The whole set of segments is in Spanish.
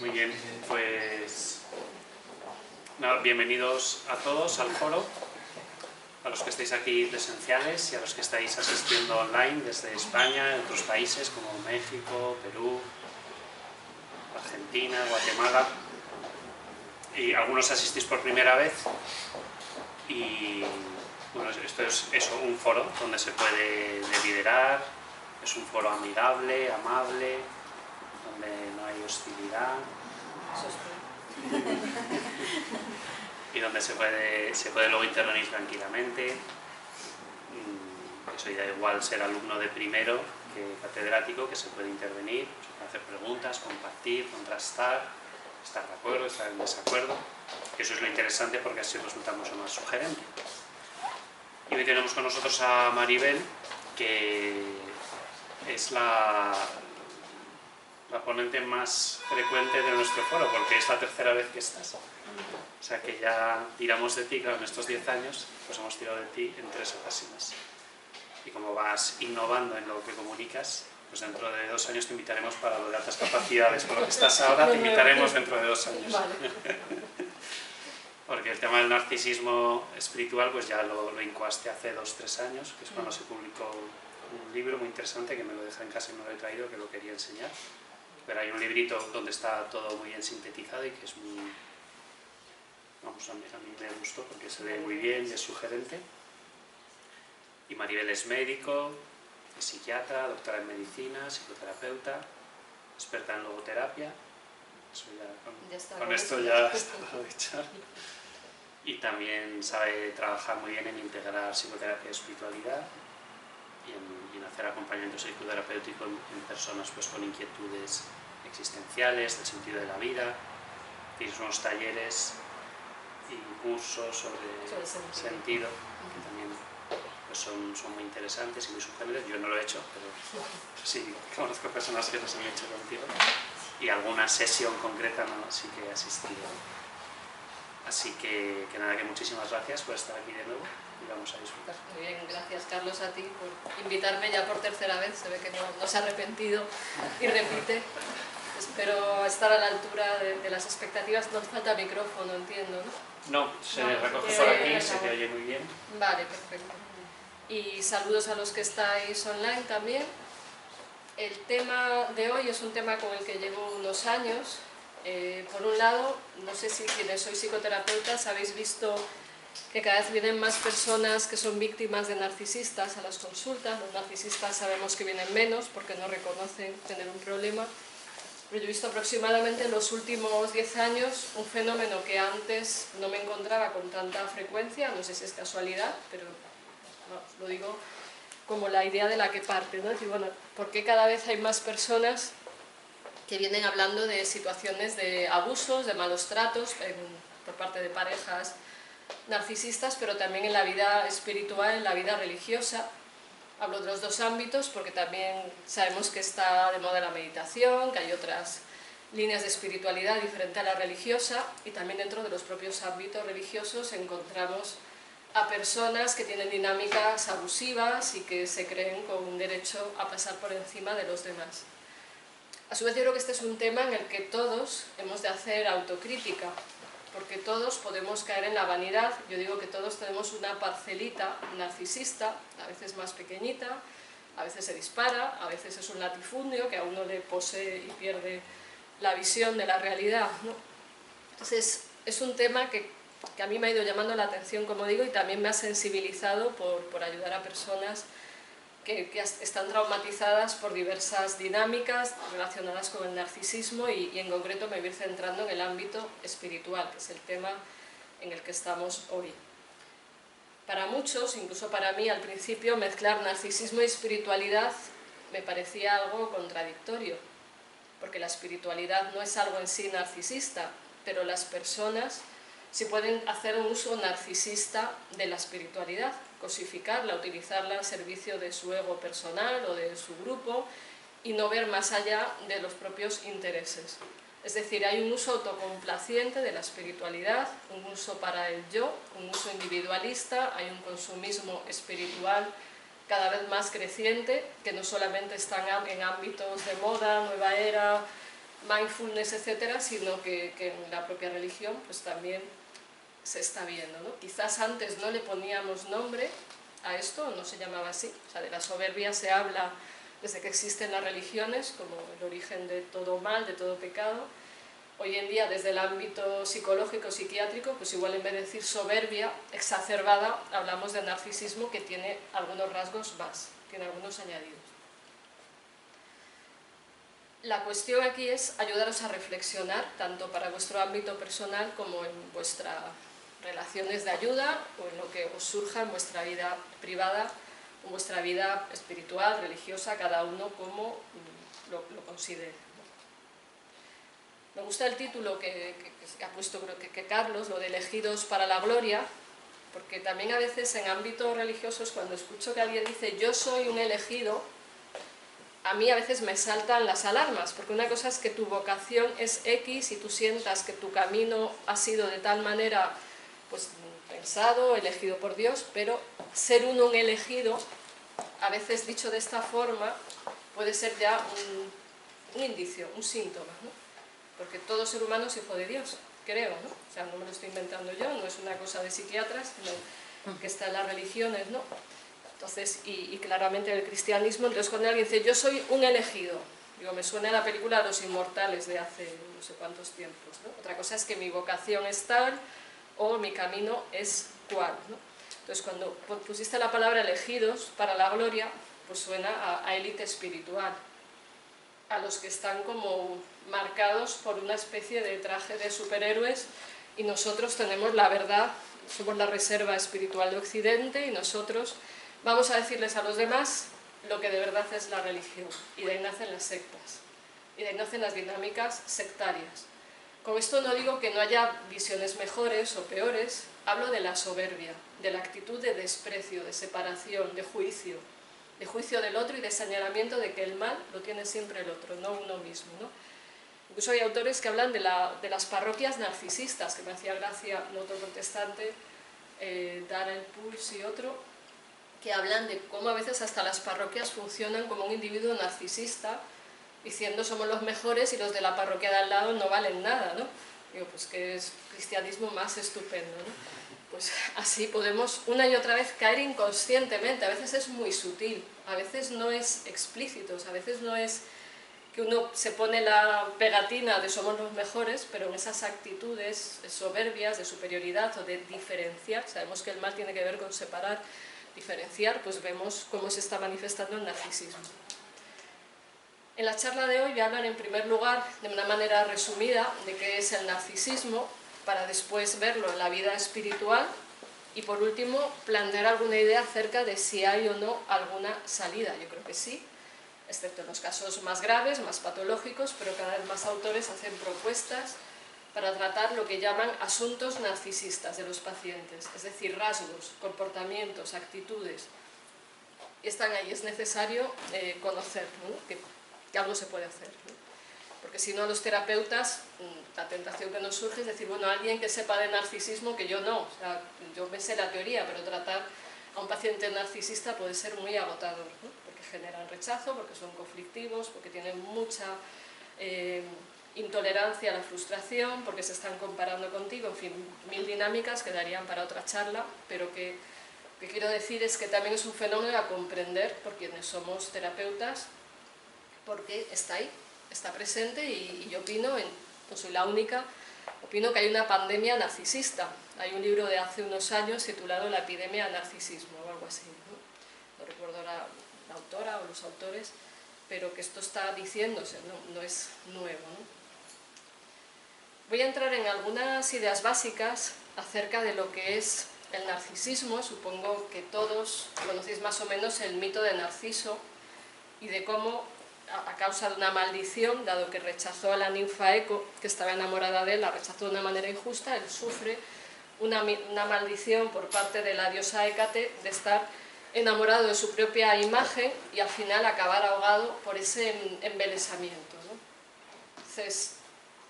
Muy bien, pues nada, bienvenidos a todos al foro, a los que estáis aquí presenciales y a los que estáis asistiendo online desde España, en otros países como México, Perú, Argentina, Guatemala, y algunos asistís por primera vez. Y bueno, esto es eso, un foro donde se puede deliberar, es un foro amigable, amable, donde no hay hostilidad y donde se puede luego intervenir tranquilamente. Eso da igual ser alumno de primero que catedrático, que se puede intervenir, se puede hacer preguntas, compartir, contrastar, estar de acuerdo, estar en desacuerdo. Eso es lo interesante porque así resulta mucho más sugerente. Y hoy tenemos con nosotros a Maribel, que es la ponente más frecuente de nuestro foro, porque es la tercera vez que estás. O sea que ya tiramos de ti, claro, en estos 10 años, pues hemos tirado de ti en 3 ocasiones. Y como vas innovando en lo que comunicas, pues dentro de 2 años te invitaremos para lo de altas capacidades. Por lo que estás ahora, te invitaremos dentro de 2 años. Vale. Porque el tema del narcisismo espiritual, pues ya lo incoaste hace 2-3 años, que es cuando se publicó un libro muy interesante, que me lo deja en casa y me lo he traído, que lo quería enseñar. Pero hay un librito donde está todo muy bien sintetizado y que es muy... Vamos, a mí me gustó porque se lee muy bien y es sugerente. Y Maribel es médico, es psiquiatra, doctora en medicina, psicoterapeuta, experta en logoterapia. Eso ya, con esto ya está todo dicho. Y también sabe trabajar muy bien en integrar psicoterapia y espiritualidad y en hacer acompañamiento psicoterapéutico en personas pues, con inquietudes existenciales, del sentido de la vida. Tienes unos talleres y cursos sobre sentido, que también pues, son muy interesantes y muy sugerentes. Yo no lo he hecho, pero sí conozco personas que los han hecho contigo. Y alguna sesión concreta sí que he asistido. Así que nada, que muchísimas gracias por estar aquí de nuevo y vamos a disfrutar. Muy bien, gracias Carlos a ti por invitarme ya por tercera vez, se ve que no se ha arrepentido y repite. Espero estar a la altura de las expectativas. No hace falta micrófono, entiendo, ¿no? No, se recoge por aquí, se te oye muy bien. Vale, perfecto. Y saludos a los que estáis online también. El tema de hoy es un tema con el que llevo unos años. Por un lado, no sé si quienes sois psicoterapeutas habéis visto que cada vez vienen más personas que son víctimas de narcisistas a las consultas. Los narcisistas sabemos que vienen menos porque no reconocen tener un problema. Pero yo he visto aproximadamente en los últimos 10 años un fenómeno que antes no me encontraba con tanta frecuencia, no sé si es casualidad, pero no, lo digo como la idea de la que parte, ¿no? Es decir, bueno, ¿por qué cada vez hay más personas que vienen hablando de situaciones de abusos, de malos tratos por parte de parejas narcisistas, pero también en la vida espiritual, en la vida religiosa? Hablo de los 2 ámbitos porque también sabemos que está de moda la meditación, que hay otras líneas de espiritualidad diferente a la religiosa, y también dentro de los propios ámbitos religiosos encontramos a personas que tienen dinámicas abusivas y que se creen con un derecho a pasar por encima de los demás. A su vez yo creo que este es un tema en el que todos hemos de hacer autocrítica, porque todos podemos caer en la vanidad. Yo digo que todos tenemos una parcelita narcisista, a veces más pequeñita, a veces se dispara, a veces es un latifundio que a uno le posee y pierde la visión de la realidad, ¿no? Entonces es un tema que a mí me ha ido llamando la atención, como digo, y también me ha sensibilizado por ayudar a personas que están traumatizadas por diversas dinámicas relacionadas con el narcisismo y en concreto me voy a ir centrando en el ámbito espiritual, que es el tema en el que estamos hoy. Para muchos, incluso para mí al principio, mezclar narcisismo y espiritualidad me parecía algo contradictorio, porque la espiritualidad no es algo en sí narcisista, pero las personas sí pueden hacer un uso narcisista de la espiritualidad, cosificarla, utilizarla al servicio de su ego personal o de su grupo y no ver más allá de los propios intereses. Es decir, hay un uso autocomplaciente de la espiritualidad, un uso para el yo, un uso individualista, hay un consumismo espiritual cada vez más creciente, que no solamente están en ámbitos de moda, nueva era, mindfulness, etcétera, sino que en la propia religión pues también se está viendo, ¿no? Quizás antes no le poníamos nombre a esto, no se llamaba así, o sea, de la soberbia se habla desde que existen las religiones como el origen de todo mal, de todo pecado. Hoy en día, desde el ámbito psicológico, psiquiátrico, pues igual en vez de decir soberbia exacerbada, hablamos de narcisismo, que tiene algunos rasgos más, tiene algunos añadidos. La cuestión aquí es ayudaros a reflexionar, tanto para vuestro ámbito personal como en vuestras relaciones de ayuda o en lo que os surja en vuestra vida privada o en vuestra vida espiritual, religiosa, cada uno como lo considere. Me gusta el título que ha puesto creo que Carlos, lo de elegidos para la gloria, porque también a veces en ámbitos religiosos cuando escucho que alguien dice yo soy un elegido, a mí a veces me saltan las alarmas, porque una cosa es que tu vocación es X y tú sientas que tu camino ha sido de tal manera pues, pensado, elegido por Dios, pero ser uno un elegido, a veces dicho de esta forma, puede ser ya un indicio, un síntoma, ¿no? Porque todo ser humano es hijo de Dios, creo, ¿no? O sea, no me lo estoy inventando yo, no es una cosa de psiquiatras, sino que está en las religiones, ¿no? Entonces, y claramente en el cristianismo, entonces cuando alguien dice, yo soy un elegido, digo, me suena la película Los Inmortales de hace no sé cuántos tiempos, ¿no? Otra cosa es que mi vocación es tal o mi camino es cual, ¿no? Entonces, cuando pusiste la palabra elegidos para la gloria, pues suena a élite espiritual, a los que están como marcados por una especie de traje de superhéroes y nosotros tenemos la verdad, somos la reserva espiritual de Occidente y nosotros vamos a decirles a los demás lo que de verdad es la religión, y de ahí nacen las sectas, y de ahí nacen las dinámicas sectarias. Con esto no digo que no haya visiones mejores o peores, hablo de la soberbia, de la actitud de desprecio, de separación, de juicio del otro y de señalamiento de que el mal lo tiene siempre el otro, no uno mismo, ¿no? Incluso hay autores que hablan de las parroquias narcisistas, que me hacía gracia un otro protestante, Darrell Pulse y otro, que hablan de cómo a veces hasta las parroquias funcionan como un individuo narcisista, diciendo somos los mejores y los de la parroquia de al lado no valen nada, ¿no? Digo, pues que es cristianismo más estupendo, ¿no? Pues así podemos una y otra vez caer inconscientemente, a veces es muy sutil, a veces no es explícito, a veces no es que uno se pone la pegatina de somos los mejores, pero en esas actitudes soberbias de superioridad o de diferenciar, sabemos que el mal tiene que ver con separar, diferenciar, pues vemos cómo se está manifestando el narcisismo. En la charla de hoy voy a hablar en primer lugar, de una manera resumida, de qué es el narcisismo, para después verlo en la vida espiritual y por último plantear alguna idea acerca de si hay o no alguna salida. Yo creo que sí, excepto en los casos más graves, más patológicos, pero cada vez más autores hacen propuestas para tratar lo que llaman asuntos narcisistas de los pacientes, es decir, rasgos, comportamientos, actitudes. Y están ahí, es necesario conocer, ¿no? que algo se puede hacer, ¿no? Porque si no, los terapeutas, la tentación que nos surge es decir, bueno, alguien que sepa de narcisismo que yo no, o sea, yo me sé la teoría, pero tratar a un paciente narcisista puede ser muy agotador, ¿no? Porque generan rechazo, porque son conflictivos, porque tienen mucha intolerancia a la frustración, porque se están comparando contigo, en fin, mil dinámicas que darían para otra charla, pero que lo que quiero decir es que también es un fenómeno a comprender por quienes somos terapeutas, porque está ahí, está presente y yo opino, no soy la única, opino que hay una pandemia narcisista. Hay un libro de hace unos años titulado La epidemia del narcisismo o algo así, no recuerdo la autora o los autores, pero que esto está diciéndose, no es nuevo, ¿no? Voy a entrar en algunas ideas básicas acerca de lo que es el narcisismo. Supongo que todos conocéis más o menos el mito de Narciso y de cómo, a causa de una maldición, dado que rechazó a la ninfa Eco, que estaba enamorada de él, la rechazó de una manera injusta, él sufre una maldición por parte de la diosa Hécate de estar enamorado de su propia imagen y al final acabar ahogado por ese embelesamiento, ¿no? Entonces,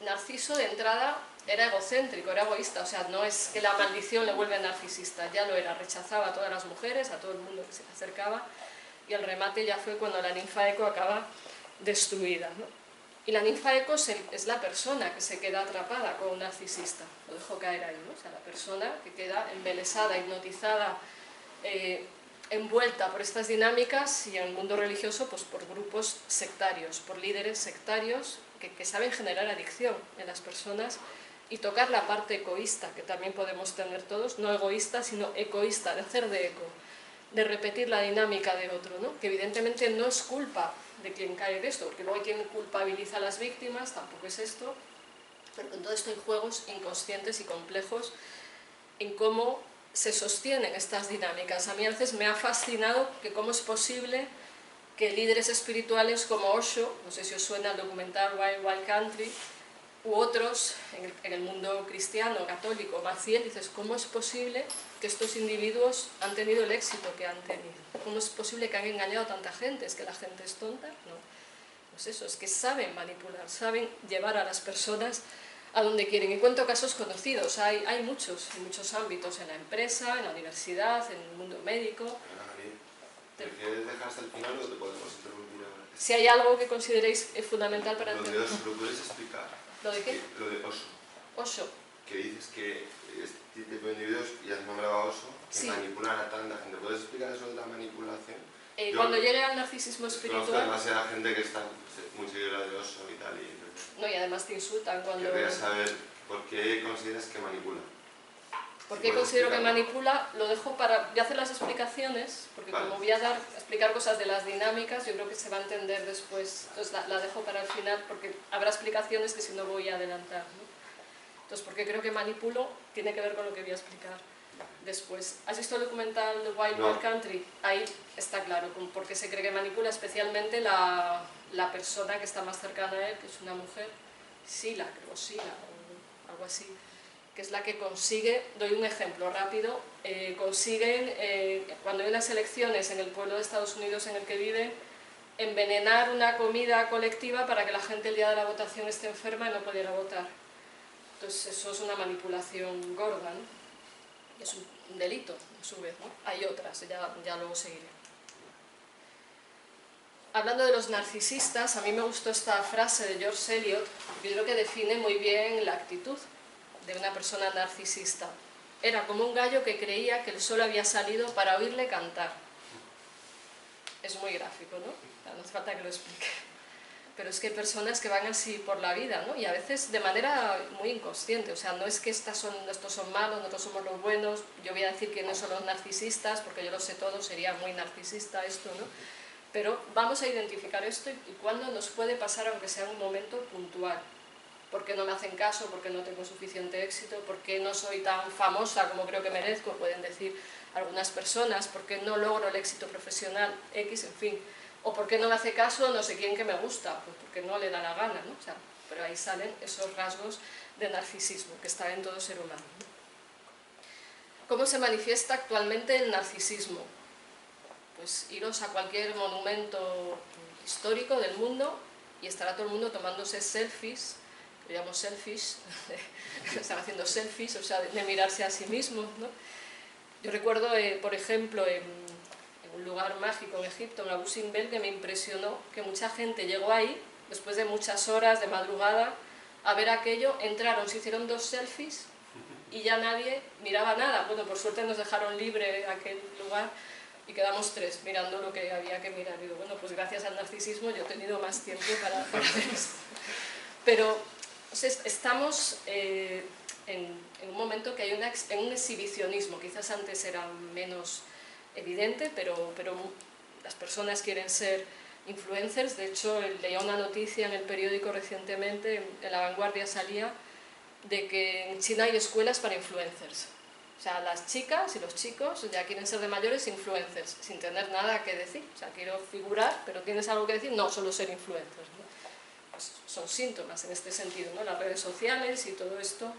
Narciso de entrada era egocéntrico, era egoísta, o sea, no es que la maldición le vuelve narcisista, ya lo era, rechazaba a todas las mujeres, a todo el mundo que se le acercaba, y el remate ya fue cuando la ninfa Eco acaba destruida, ¿no? Y la ninfa Ecos es la persona que se queda atrapada con un narcisista, lo dejo caer ahí, ¿no? O sea, la persona que queda embelesada, hipnotizada, envuelta por estas dinámicas, y en el mundo religioso pues por grupos sectarios, por líderes sectarios que saben generar adicción en las personas y tocar la parte egoísta que también podemos tener todos, no egoísta sino ecoísta, de hacer de eco, de repetir la dinámica de otro, ¿no? Que evidentemente no es culpa de quien cae de esto, porque luego hay quien culpabiliza a las víctimas, tampoco es esto, pero en todo esto hay juegos inconscientes y complejos en cómo se sostienen estas dinámicas. A mí a veces me ha fascinado que cómo es posible que líderes espirituales como Osho, no sé si os suena el documental Wild Wild Country, u otros en el mundo cristiano, católico, Maciel, dices, ¿cómo es posible que estos individuos han tenido el éxito que han tenido? ¿Cómo es posible que han engañado a tanta gente? ¿Es que la gente es tonta? No, pues eso, es que saben manipular, saben llevar a las personas a donde quieren. Y cuento casos conocidos, hay muchos, en muchos ámbitos, en la empresa, en la universidad, en el mundo médico. ¿Te quieres dejar hasta el final o te podemos interrumpir ahora? Si hay algo que consideréis fundamental para entender. ¿Lo puedes explicar? ¿Lo de qué? Lo de Osho. Osho. Que dices que este tipo de individuos, y has nombrado a Osho, que Sí. manipulan a tanta gente. ¿Puedes explicar eso de la manipulación? Cuando llegue al narcisismo espiritual... Conozco demasiada gente que está muy seguidora de Osho y tal. No, y además te insultan cuando... Querría saber por qué consideras que manipula. ¿Por qué considero que manipula? Lo dejo para... Voy a hacer las explicaciones, porque vale. como voy a explicar cosas de las dinámicas, yo creo que se va a entender después. Entonces la dejo para el final, porque habrá explicaciones que si no voy a adelantar, ¿no? Entonces, ¿por qué creo que manipulo? Tiene que ver con lo que voy a explicar después. ¿Has visto el documental The Wild Wild Country? Ahí está claro por qué se cree que manipula, especialmente la persona que está más cercana a él, que es una mujer, Sila, creo, Sila, o algo así, que es la que consigue, doy un ejemplo rápido, consiguen, cuando hay unas elecciones en el pueblo de Estados Unidos en el que viven, envenenar una comida colectiva para que la gente el día de la votación esté enferma y no pudiera votar. Entonces eso es una manipulación gorda, ¿no? Y es un delito, a su vez, ¿no? Hay otras, ya luego seguiré. Hablando de los narcisistas, a mí me gustó esta frase de George Eliot, que yo creo que define muy bien la actitud de una persona narcisista. Era como un gallo que creía que el sol había salido para oírle cantar. Es muy gráfico, ¿no? No hace falta que lo explique. Pero es que hay personas que van así por la vida, ¿no? Y a veces de manera muy inconsciente. O sea, no es que estos son malos, nosotros somos los buenos. Yo voy a decir quiénes son los narcisistas, porque yo lo sé todo, sería muy narcisista esto, ¿no? Pero vamos a identificar esto y cuándo nos puede pasar, aunque sea en un momento puntual. ¿Por qué no me hacen caso? ¿Por qué no tengo suficiente éxito? ¿Por qué no soy tan famosa como creo que merezco? Pueden decir algunas personas. ¿Por qué no logro el éxito profesional? X, en fin. O ¿por qué no me hace caso no sé quién que me gusta? Pues porque no le da la gana, ¿no? O sea, pero ahí salen esos rasgos de narcisismo que están en todo ser humano, ¿no? ¿Cómo se manifiesta actualmente el narcisismo? Pues iros a cualquier monumento histórico del mundo y estará todo el mundo tomándose selfies, que llamo selfies, están haciendo selfies, o sea, de mirarse a sí mismos, ¿no? Yo recuerdo, por ejemplo, en un lugar mágico en Egipto, en Abu Simbel, que me impresionó que mucha gente llegó ahí, después de muchas horas de madrugada, a ver aquello, entraron, se hicieron 2 selfies y ya nadie miraba nada. Bueno, por suerte nos dejaron libre aquel lugar y quedamos 3 mirando lo que había que mirar. Y digo, bueno, pues gracias al narcisismo yo he tenido más tiempo para hacer eso. Pero o sea, estamos en un momento que hay un exhibicionismo, quizás antes era menos evidente, pero las personas quieren ser influencers. De hecho, leía una noticia en el periódico recientemente, en La Vanguardia salía, de que en China hay escuelas para influencers. O sea, las chicas y los chicos ya quieren ser de mayores influencers, sin tener nada que decir. O sea, quiero figurar, pero ¿tienes algo que decir? No, solo ser influencers, ¿no? Pues son síntomas en este sentido, ¿no? Las redes sociales y todo esto,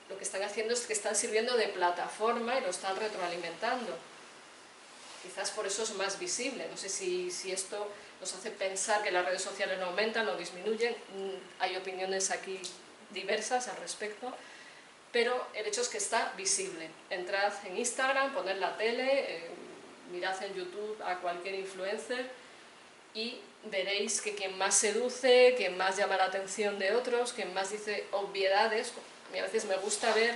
lo que están haciendo es que están sirviendo de plataforma y lo están retroalimentando. Quizás por eso es más visible. No sé si esto nos hace pensar que las redes sociales no aumentan o disminuyen. Hay opiniones aquí diversas al respecto, pero el hecho es que está visible. Entrad en Instagram, poned la tele, mirad en YouTube a cualquier influencer y veréis que quien más seduce, quien más llama la atención de otros, quien más dice obviedades. A mí a veces me gusta ver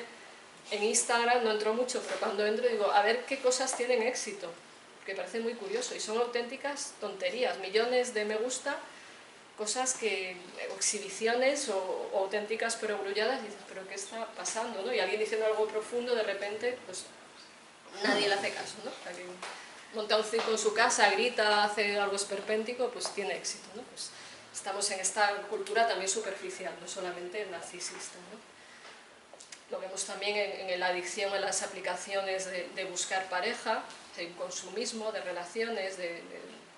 en Instagram, no entro mucho, pero cuando entro digo, a ver qué cosas tienen éxito, que parece muy curioso, y son auténticas tonterías, millones de me gusta, cosas que, o exhibiciones o auténticas perogrulladas, y dices, pero ¿qué está pasando? ¿No? Y alguien diciendo algo profundo, de repente, pues nadie le hace caso, ¿no? Alguien monta un circo en su casa, grita, hace algo esperpéntico, pues tiene éxito, ¿no? Pues estamos en esta cultura también superficial, no solamente narcisista, ¿no? Lo vemos también en la adicción, en las aplicaciones de buscar pareja, en consumismo, de relaciones, de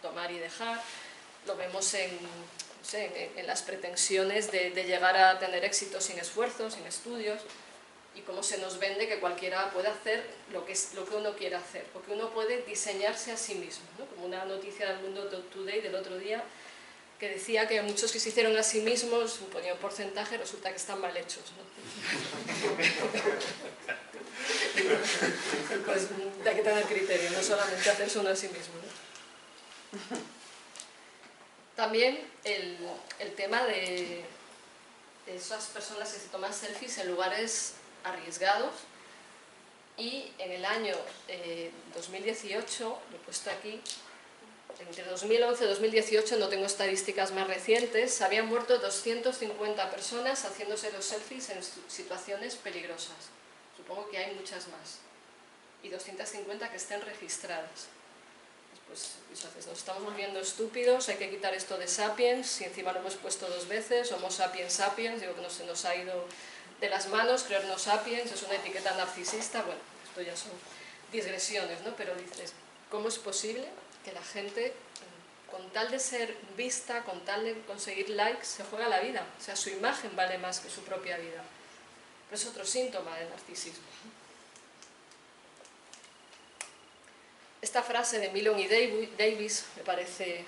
tomar y dejar. Lo vemos no sé, en las pretensiones de llegar a tener éxito sin esfuerzo, sin estudios, y cómo se nos vende que cualquiera puede hacer lo que uno quiere hacer, porque uno puede diseñarse a sí mismo, ¿no? Como una noticia del Mundo Today del otro día, que decía que muchos que se hicieron a sí mismos, ponía un porcentaje, resulta que están mal hechos, ¿no? Pues hay que tener criterio, no solamente hacerse uno a sí mismo, ¿no? También el tema de esas personas que se toman selfies en lugares arriesgados, y en el año 2018, lo he puesto aquí, entre 2011 y 2018, no tengo estadísticas más recientes, habían muerto 250 personas haciéndose los selfies en situaciones peligrosas. Supongo que hay muchas más. Y 250 que estén registradas. Pues nos estamos volviendo estúpidos, hay que quitar esto de sapiens, y encima lo hemos puesto 2 veces, Homo sapiens sapiens, digo que no se nos ha ido de las manos, creernos sapiens, es una etiqueta narcisista, bueno, esto ya son digresiones, ¿no? Pero dices, ¿cómo es posible que la gente, con tal de ser vista, con tal de conseguir likes, se juega la vida? O sea, su imagen vale más que su propia vida. Pero es otro síntoma del narcisismo. Esta frase de Milon y Davis me parece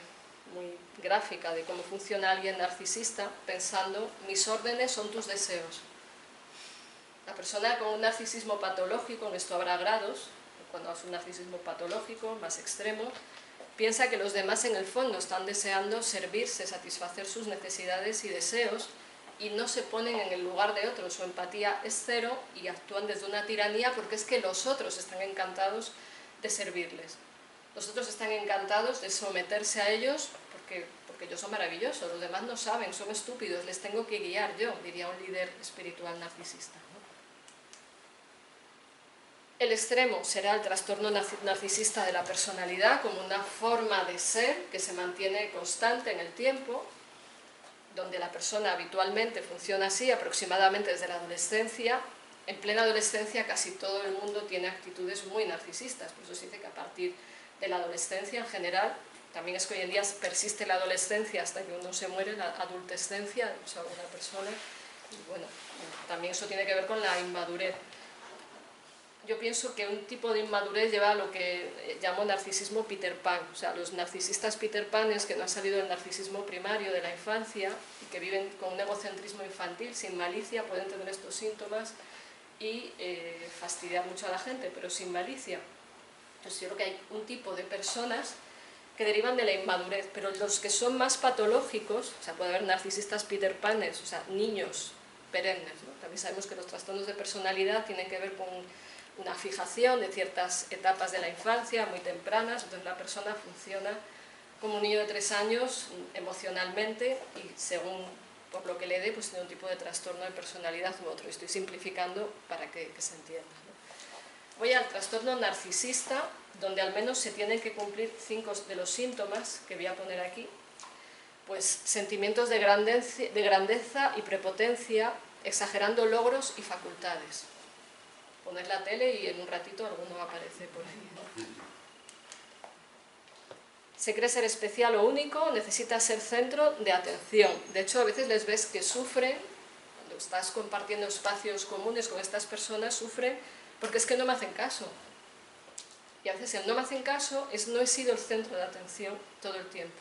muy gráfica de cómo funciona alguien narcisista, pensando, mis órdenes son tus deseos. La persona con un narcisismo patológico, en esto habrá grados, cuando es un narcisismo patológico, más extremo, piensa que los demás en el fondo están deseando servirse, satisfacer sus necesidades y deseos, y no se ponen en el lugar de otros, su empatía es cero y actúan desde una tiranía porque es que los otros están encantados de servirles. Los otros están encantados de someterse a ellos porque ellos son maravillosos, los demás no saben, son estúpidos, les tengo que guiar yo, diría un líder espiritual narcisista, ¿no? El extremo será el trastorno narcisista de la personalidad como una forma de ser que se mantiene constante en el tiempo, donde la persona habitualmente funciona así, aproximadamente desde la adolescencia. En plena adolescencia casi todo el mundo tiene actitudes muy narcisistas, por eso se dice que a partir de la adolescencia en general, también es que hoy en día persiste la adolescencia hasta que uno se muere, la adultescencia, o sea, una persona, y bueno, también eso tiene que ver con la inmadurez. Yo pienso que un tipo de inmadurez lleva a lo que llamo narcisismo Peter Pan, o sea, los narcisistas Peter Panes que no han salido del narcisismo primario de la infancia y que viven con un egocentrismo infantil, sin malicia, pueden tener estos síntomas y fastidiar mucho a la gente, pero sin malicia. Entonces yo creo que hay un tipo de personas que derivan de la inmadurez, pero los que son más patológicos, o sea, puede haber narcisistas Peter Panes, o sea, niños perennes, ¿no? También sabemos que los trastornos de personalidad tienen que ver con una fijación de ciertas etapas de la infancia, muy tempranas, entonces la persona funciona como un niño de 3 años emocionalmente y según por lo que le dé, pues tiene un tipo de trastorno de personalidad u otro. Estoy simplificando para que se entienda, ¿no? Voy al trastorno narcisista, donde al menos se tienen que cumplir 5 de los síntomas que voy a poner aquí. Pues sentimientos de grandeza y prepotencia, exagerando logros y facultades. Poner la tele y en un ratito alguno aparece por ahí. Se cree ser especial o único, necesita ser centro de atención. De hecho, a veces les ves que sufren, cuando estás compartiendo espacios comunes con estas personas, sufren porque es que no me hacen caso. Y a veces el no me hacen caso es no he sido el centro de atención todo el tiempo.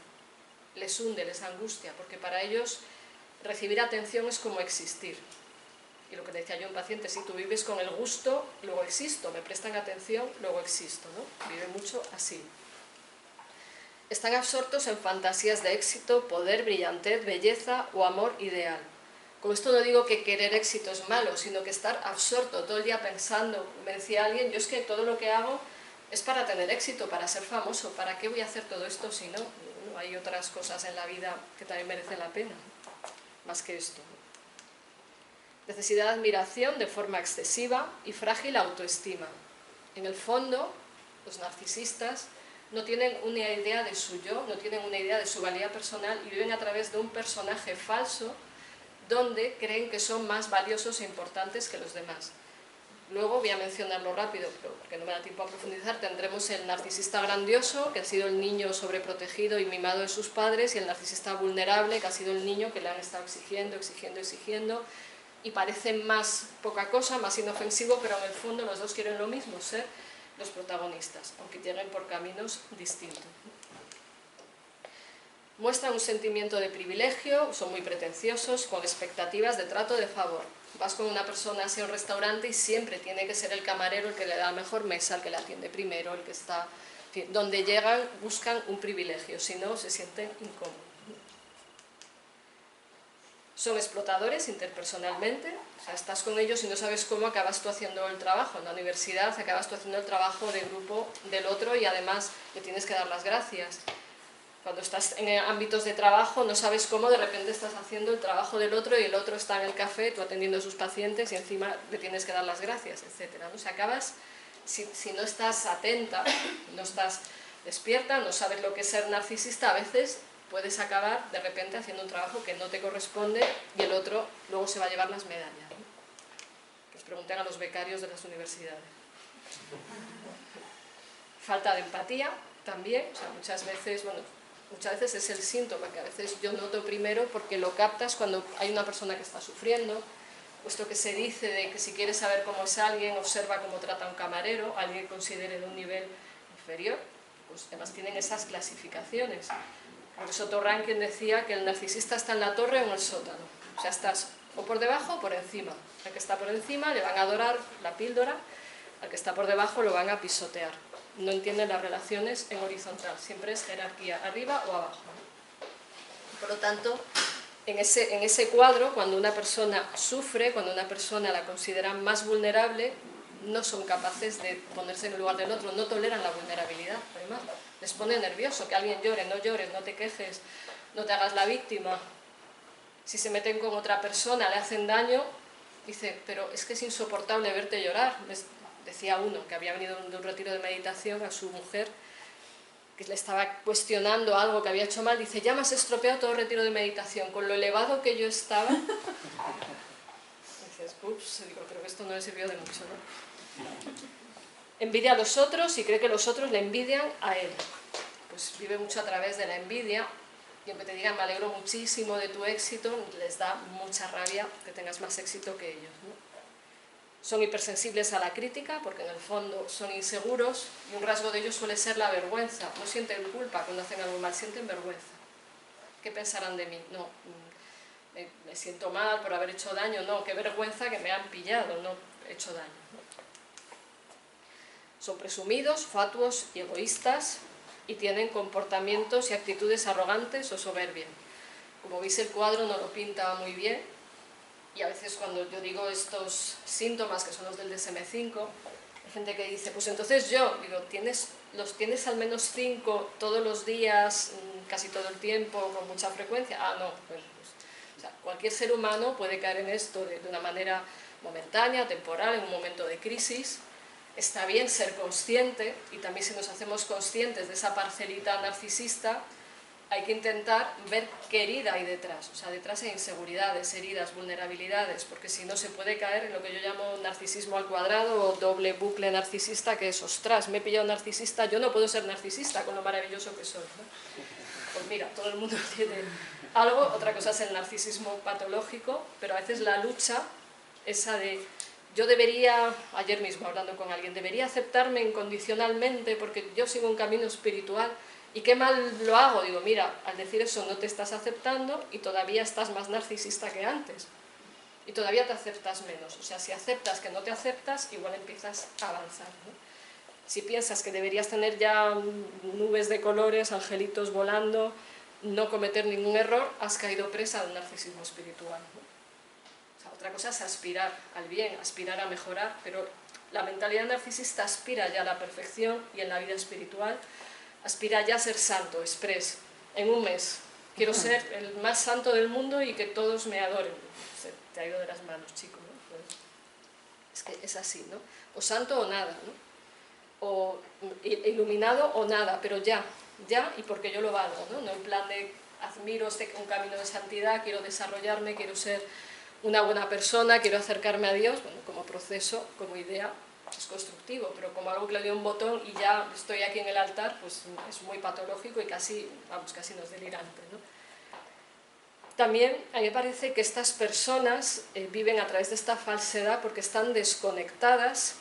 Les hunde, les angustia, porque para ellos recibir atención es como existir. Y lo que decía yo a un paciente, si tú vives con el gusto, luego existo, me prestan atención, luego existo, ¿no? Vive mucho así. Están absortos en fantasías de éxito, poder, brillantez, belleza o amor ideal. Con esto no digo que querer éxito es malo, sino que estar absorto todo el día pensando. Me decía alguien, yo es que todo lo que hago es para tener éxito, para ser famoso. ¿Para qué voy a hacer todo esto si no? Hay otras cosas en la vida que también merecen la pena, más que esto. Necesidad de admiración de forma excesiva y frágil autoestima. En el fondo, los narcisistas no tienen una idea de su yo, no tienen una idea de su valía personal y viven a través de un personaje falso donde creen que son más valiosos e importantes que los demás. Luego voy a mencionarlo rápido, pero porque no me da tiempo a profundizar, tendremos el narcisista grandioso, que ha sido el niño sobreprotegido y mimado de sus padres, y el narcisista vulnerable, que ha sido el niño que le han estado exigiendo, y parecen más poca cosa, más inofensivo, pero en el fondo los dos quieren lo mismo, ser los protagonistas, aunque lleguen por caminos distintos. Muestran un sentimiento de privilegio, son muy pretenciosos, con expectativas de trato de favor. Vas con una persona hacia un restaurante y siempre tiene que ser el camarero el que le da la mejor mesa, el que la atiende primero, el que está... En fin, donde llegan buscan un privilegio, si no se sienten incómodos. Son explotadores interpersonalmente, o sea, estás con ellos y no sabes cómo acabas tú haciendo el trabajo. En la universidad acabas tú haciendo el trabajo de grupo del otro y además le tienes que dar las gracias. Cuando estás en ámbitos de trabajo no sabes cómo de repente estás haciendo el trabajo del otro y el otro está en el café, tú atendiendo a sus pacientes y encima le tienes que dar las gracias, etc. ¿no? O sea, acabas, si no estás atenta, no estás despierta, no sabes lo que es ser narcisista, a veces puedes acabar de repente haciendo un trabajo que no te corresponde y el otro luego se va a llevar las medallas. ¿no? Que os pregunten a los becarios de las universidades. Falta de empatía también, o sea, muchas veces es el síntoma que a veces yo noto primero porque lo captas cuando hay una persona que está sufriendo, puesto que se dice de que si quieres saber cómo es alguien, observa cómo trata a un camarero, alguien que considere de un nivel inferior, pues además tienen esas clasificaciones. Por eso Rankin decía que el narcisista está en la torre o en el sótano, o sea, estás o por debajo o por encima. Al que está por encima le van a adorar la píldora, al que está por debajo lo van a pisotear. No entienden las relaciones en horizontal, siempre es jerarquía, arriba o abajo. Por lo tanto, en ese cuadro, cuando una persona sufre, cuando una persona la consideran más vulnerable, no son capaces de ponerse en el lugar del otro, no toleran la vulnerabilidad, además. Les pone nervioso que alguien llore, no llores, no te quejes, no te hagas la víctima. Si se meten con otra persona, le hacen daño, dice, pero es que es insoportable verte llorar. Decía uno que había venido de un retiro de meditación a su mujer, que le estaba cuestionando algo que había hecho mal, dice, ya me has estropeado todo el retiro de meditación, con lo elevado que yo estaba. Dices, ups, digo, creo que esto no le sirvió de mucho, ¿no? Envidia a los otros y cree que los otros le envidian a él. Pues vive mucho a través de la envidia, y aunque te digan, me alegro muchísimo de tu éxito, les da mucha rabia que tengas más éxito que ellos, ¿no? Son hipersensibles a la crítica, porque en el fondo son inseguros, y un rasgo de ellos suele ser la vergüenza. No sienten culpa cuando hacen algo mal, sienten vergüenza. ¿Qué pensarán de mí? No, me siento mal por haber hecho daño, no, qué vergüenza que me han pillado, no he hecho daño. Son presumidos, fatuos y egoístas, y tienen comportamientos y actitudes arrogantes o soberbias. Como veis, el cuadro no lo pinta muy bien, y a veces cuando yo digo estos síntomas, que son los del DSM-5, hay gente que dice, pues entonces yo, digo, ¿los tienes al menos 5 todos los días, casi todo el tiempo, con mucha frecuencia? Ah, no, pues o sea, cualquier ser humano puede caer en esto de una manera momentánea, temporal, en un momento de crisis. Está bien ser consciente, y también si nos hacemos conscientes de esa parcelita narcisista, hay que intentar ver qué herida hay detrás. O sea, detrás hay inseguridades, heridas, vulnerabilidades, porque si no se puede caer en lo que yo llamo narcisismo al cuadrado o doble bucle narcisista, que es, ostras, me he pillado un narcisista, yo no puedo ser narcisista con lo maravilloso que soy, ¿no? Pues mira, todo el mundo tiene algo, otra cosa es el narcisismo patológico, pero a veces la lucha, esa de... Yo debería, ayer mismo hablando con alguien, debería aceptarme incondicionalmente porque yo sigo un camino espiritual y qué mal lo hago. Digo, mira, al decir eso no te estás aceptando y todavía estás más narcisista que antes. Y todavía te aceptas menos. O sea, si aceptas que no te aceptas, igual empiezas a avanzar, ¿no? Si piensas que deberías tener ya nubes de colores, angelitos volando, no cometer ningún error, has caído presa del narcisismo espiritual, ¿no? O sea, otra cosa es aspirar al bien, aspirar a mejorar, pero la mentalidad narcisista aspira ya a la perfección y en la vida espiritual aspira ya a ser santo, express, en un mes. Quiero ser el más santo del mundo y que todos me adoren. Se te ha ido de las manos, chico, ¿no? Pues es que es así, ¿no? O santo o nada, ¿no? O iluminado o nada, pero ya, y porque yo lo valgo, ¿no? No en plan de admiro un camino de santidad, quiero desarrollarme, quiero ser una buena persona, quiero acercarme a Dios, bueno, como proceso, como idea, es constructivo, pero como algo que le doy un botón y ya estoy aquí en el altar, pues es muy patológico y casi, vamos, casi no es delirante, ¿no? También a mí me parece que estas personas viven a través de esta falsedad porque están desconectadas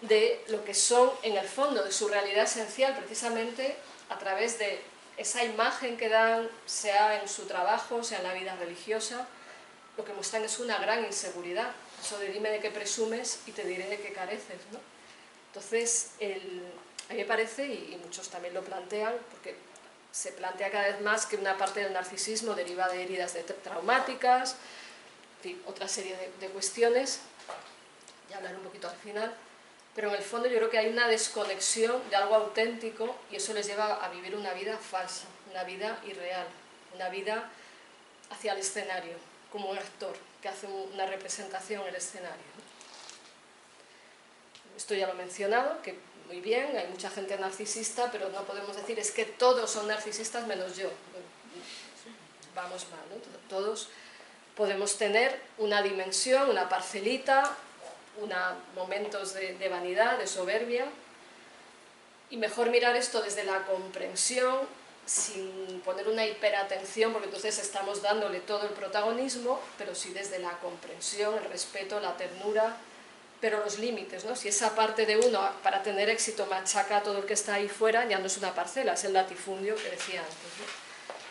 de lo que son en el fondo, de su realidad esencial, precisamente a través de esa imagen que dan, sea en su trabajo, sea en la vida religiosa. Lo que muestran es una gran inseguridad, eso de dime de qué presumes y te diré de qué careces, ¿no? Entonces, a mí me parece, y muchos también lo plantean, porque se plantea cada vez más que una parte del narcisismo deriva de heridas traumáticas, en fin, otra serie de cuestiones, ya hablaré un poquito al final, pero en el fondo yo creo que hay una desconexión de algo auténtico y eso les lleva a vivir una vida falsa, una vida irreal, una vida hacia el escenario, como un actor que hace una representación en el escenario. Esto ya lo he mencionado, que muy bien, hay mucha gente narcisista, pero no podemos decir es que todos son narcisistas menos yo. Vamos mal, ¿no? Todos podemos tener una dimensión, una parcelita, momentos de vanidad, de soberbia, y mejor mirar esto desde la comprensión, sin poner una hiperatención, porque entonces estamos dándole todo el protagonismo, pero sí desde la comprensión, el respeto, la ternura, pero los límites, ¿no? Si esa parte de uno, para tener éxito, machaca a todo el que está ahí fuera, ya no es una parcela, es el latifundio que decía antes, ¿no?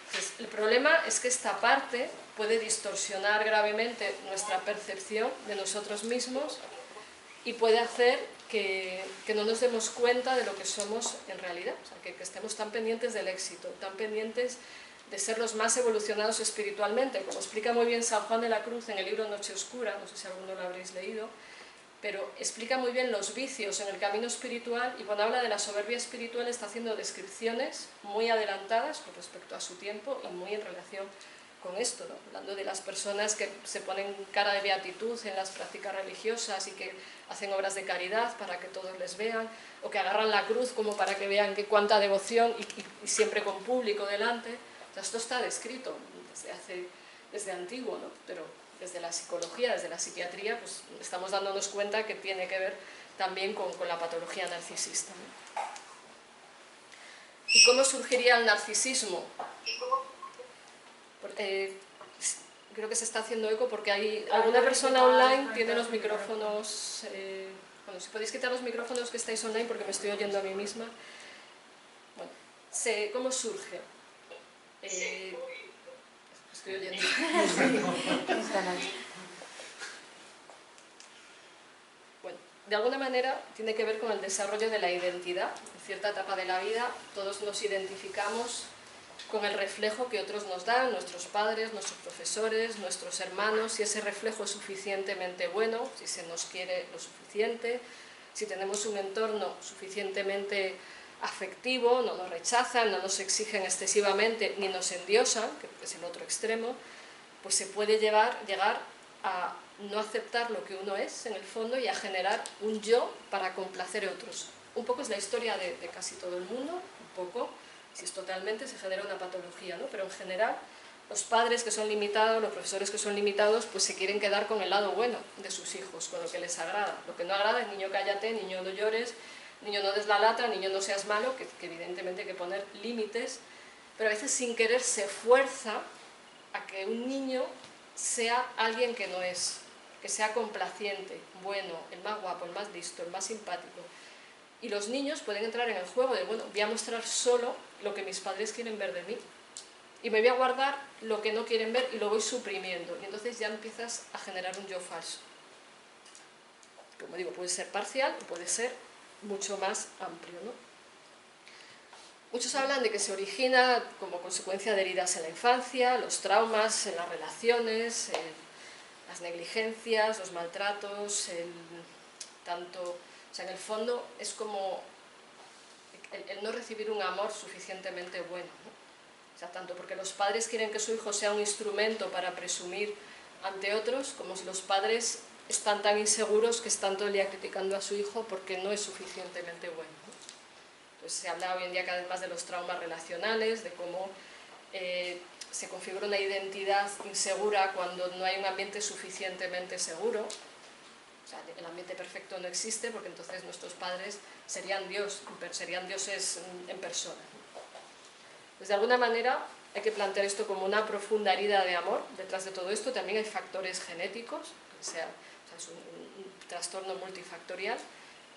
Entonces, el problema es que esta parte puede distorsionar gravemente nuestra percepción de nosotros mismos y puede hacer que no nos demos cuenta de lo que somos en realidad, o sea, que estemos tan pendientes del éxito, tan pendientes de ser los más evolucionados espiritualmente, como explica muy bien San Juan de la Cruz en el libro Noche Oscura, no sé si alguno lo habréis leído, pero explica muy bien los vicios en el camino espiritual y cuando habla de la soberbia espiritual está haciendo descripciones muy adelantadas con respecto a su tiempo y muy en relación con esto, ¿no? Hablando de las personas que se ponen cara de beatitud en las prácticas religiosas y que hacen obras de caridad para que todos les vean, o que agarran la cruz como para que vean que cuánta devoción y siempre con público delante. O sea, esto está descrito desde antiguo, ¿no? Pero desde la psicología, desde la psiquiatría, pues estamos dándonos cuenta que tiene que ver también con la patología narcisista, ¿no? ¿Y cómo surgiría el narcisismo? Creo que se está haciendo eco porque hay alguna persona online tiene los micrófonos, bueno, si podéis quitar los micrófonos que estáis online porque me estoy oyendo a mí misma. Bueno, ¿cómo surge? Estoy oyendo. Bueno, de alguna manera tiene que ver con el desarrollo de la identidad. En cierta etapa de la vida todos nos identificamos con el reflejo que otros nos dan, nuestros padres, nuestros profesores, nuestros hermanos, si ese reflejo es suficientemente bueno, si se nos quiere lo suficiente, si tenemos un entorno suficientemente afectivo, no nos rechazan, no nos exigen excesivamente, ni nos endiosan, que es el otro extremo, pues se puede llegar a no aceptar lo que uno es en el fondo y a generar un yo para complacer a otros. Un poco es la historia de casi todo el mundo, un poco. Si es totalmente, se genera una patología, ¿no? Pero en general, los padres que son limitados, los profesores que son limitados, pues se quieren quedar con el lado bueno de sus hijos, con lo que les agrada. Lo que no agrada es niño cállate, niño no llores, niño no des la lata, niño no seas malo, que evidentemente hay que poner límites, pero a veces sin querer se fuerza a que un niño sea alguien que no es, que sea complaciente, bueno, el más guapo, el más listo, el más simpático. Y los niños pueden entrar en el juego de, bueno, voy a mostrar solo lo que mis padres quieren ver de mí y me voy a guardar lo que no quieren ver y lo voy suprimiendo y entonces ya empiezas a generar un yo falso. Como digo, puede ser parcial o puede ser mucho más amplio, ¿no? Muchos hablan de que se origina como consecuencia de heridas en la infancia, los traumas en las relaciones, las negligencias, los maltratos, o sea, en el fondo es como el no recibir un amor suficientemente bueno, ¿no? O sea, tanto porque los padres quieren que su hijo sea un instrumento para presumir ante otros, como si los padres están tan inseguros que están todo el día criticando a su hijo porque no es suficientemente bueno, ¿no? Entonces se habla hoy en día cada vez más de los traumas relacionales, de cómo se configura una identidad insegura cuando no hay un ambiente suficientemente seguro. O sea, el ambiente perfecto no existe porque entonces nuestros padres serían dioses en persona. Pues de alguna manera hay que plantear esto como una profunda herida de amor. Detrás de todo esto también hay factores genéticos, es un trastorno multifactorial,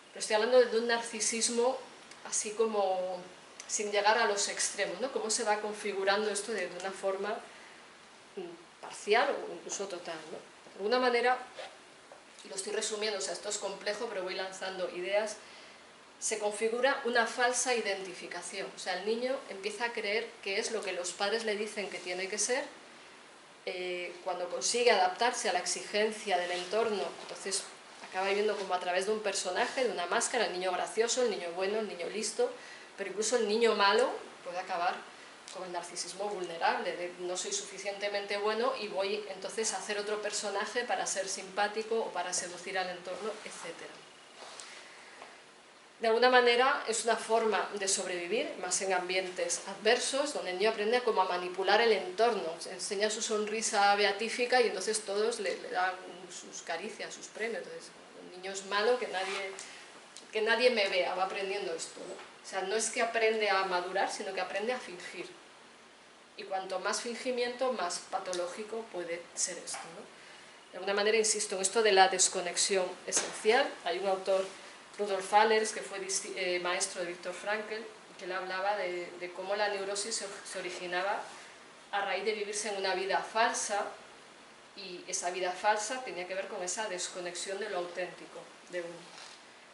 pero estoy hablando de un narcisismo así como sin llegar a los extremos, ¿no? Cómo se va configurando esto de una forma parcial o incluso total, ¿no? De alguna manera, y lo estoy resumiendo, o sea, esto es complejo, pero voy lanzando ideas, se configura una falsa identificación. O sea, el niño empieza a creer que es lo que los padres le dicen que tiene que ser. Cuando consigue adaptarse a la exigencia del entorno, entonces acaba viviendo como a través de un personaje, de una máscara, el niño gracioso, el niño bueno, el niño listo, pero incluso el niño malo puede acabar con el narcisismo vulnerable, de no soy suficientemente bueno y voy entonces a hacer otro personaje para ser simpático o para seducir al entorno, etc. De alguna manera es una forma de sobrevivir, más en ambientes adversos, donde el niño aprende a cómo a manipular el entorno, se enseña su sonrisa beatífica y entonces todos le dan sus caricias, sus premios. Entonces, el niño es malo, que nadie me vea, va aprendiendo esto, ¿no? O sea, no es que aprende a madurar, sino que aprende a fingir. Y cuanto más fingimiento, más patológico puede ser esto, ¿no? De alguna manera, insisto, en esto de la desconexión esencial. Hay un autor, Rudolf Allers, que fue maestro de Viktor Frankl, que él hablaba de cómo la neurosis se originaba a raíz de vivirse en una vida falsa, y esa vida falsa tenía que ver con esa desconexión de lo auténtico de uno.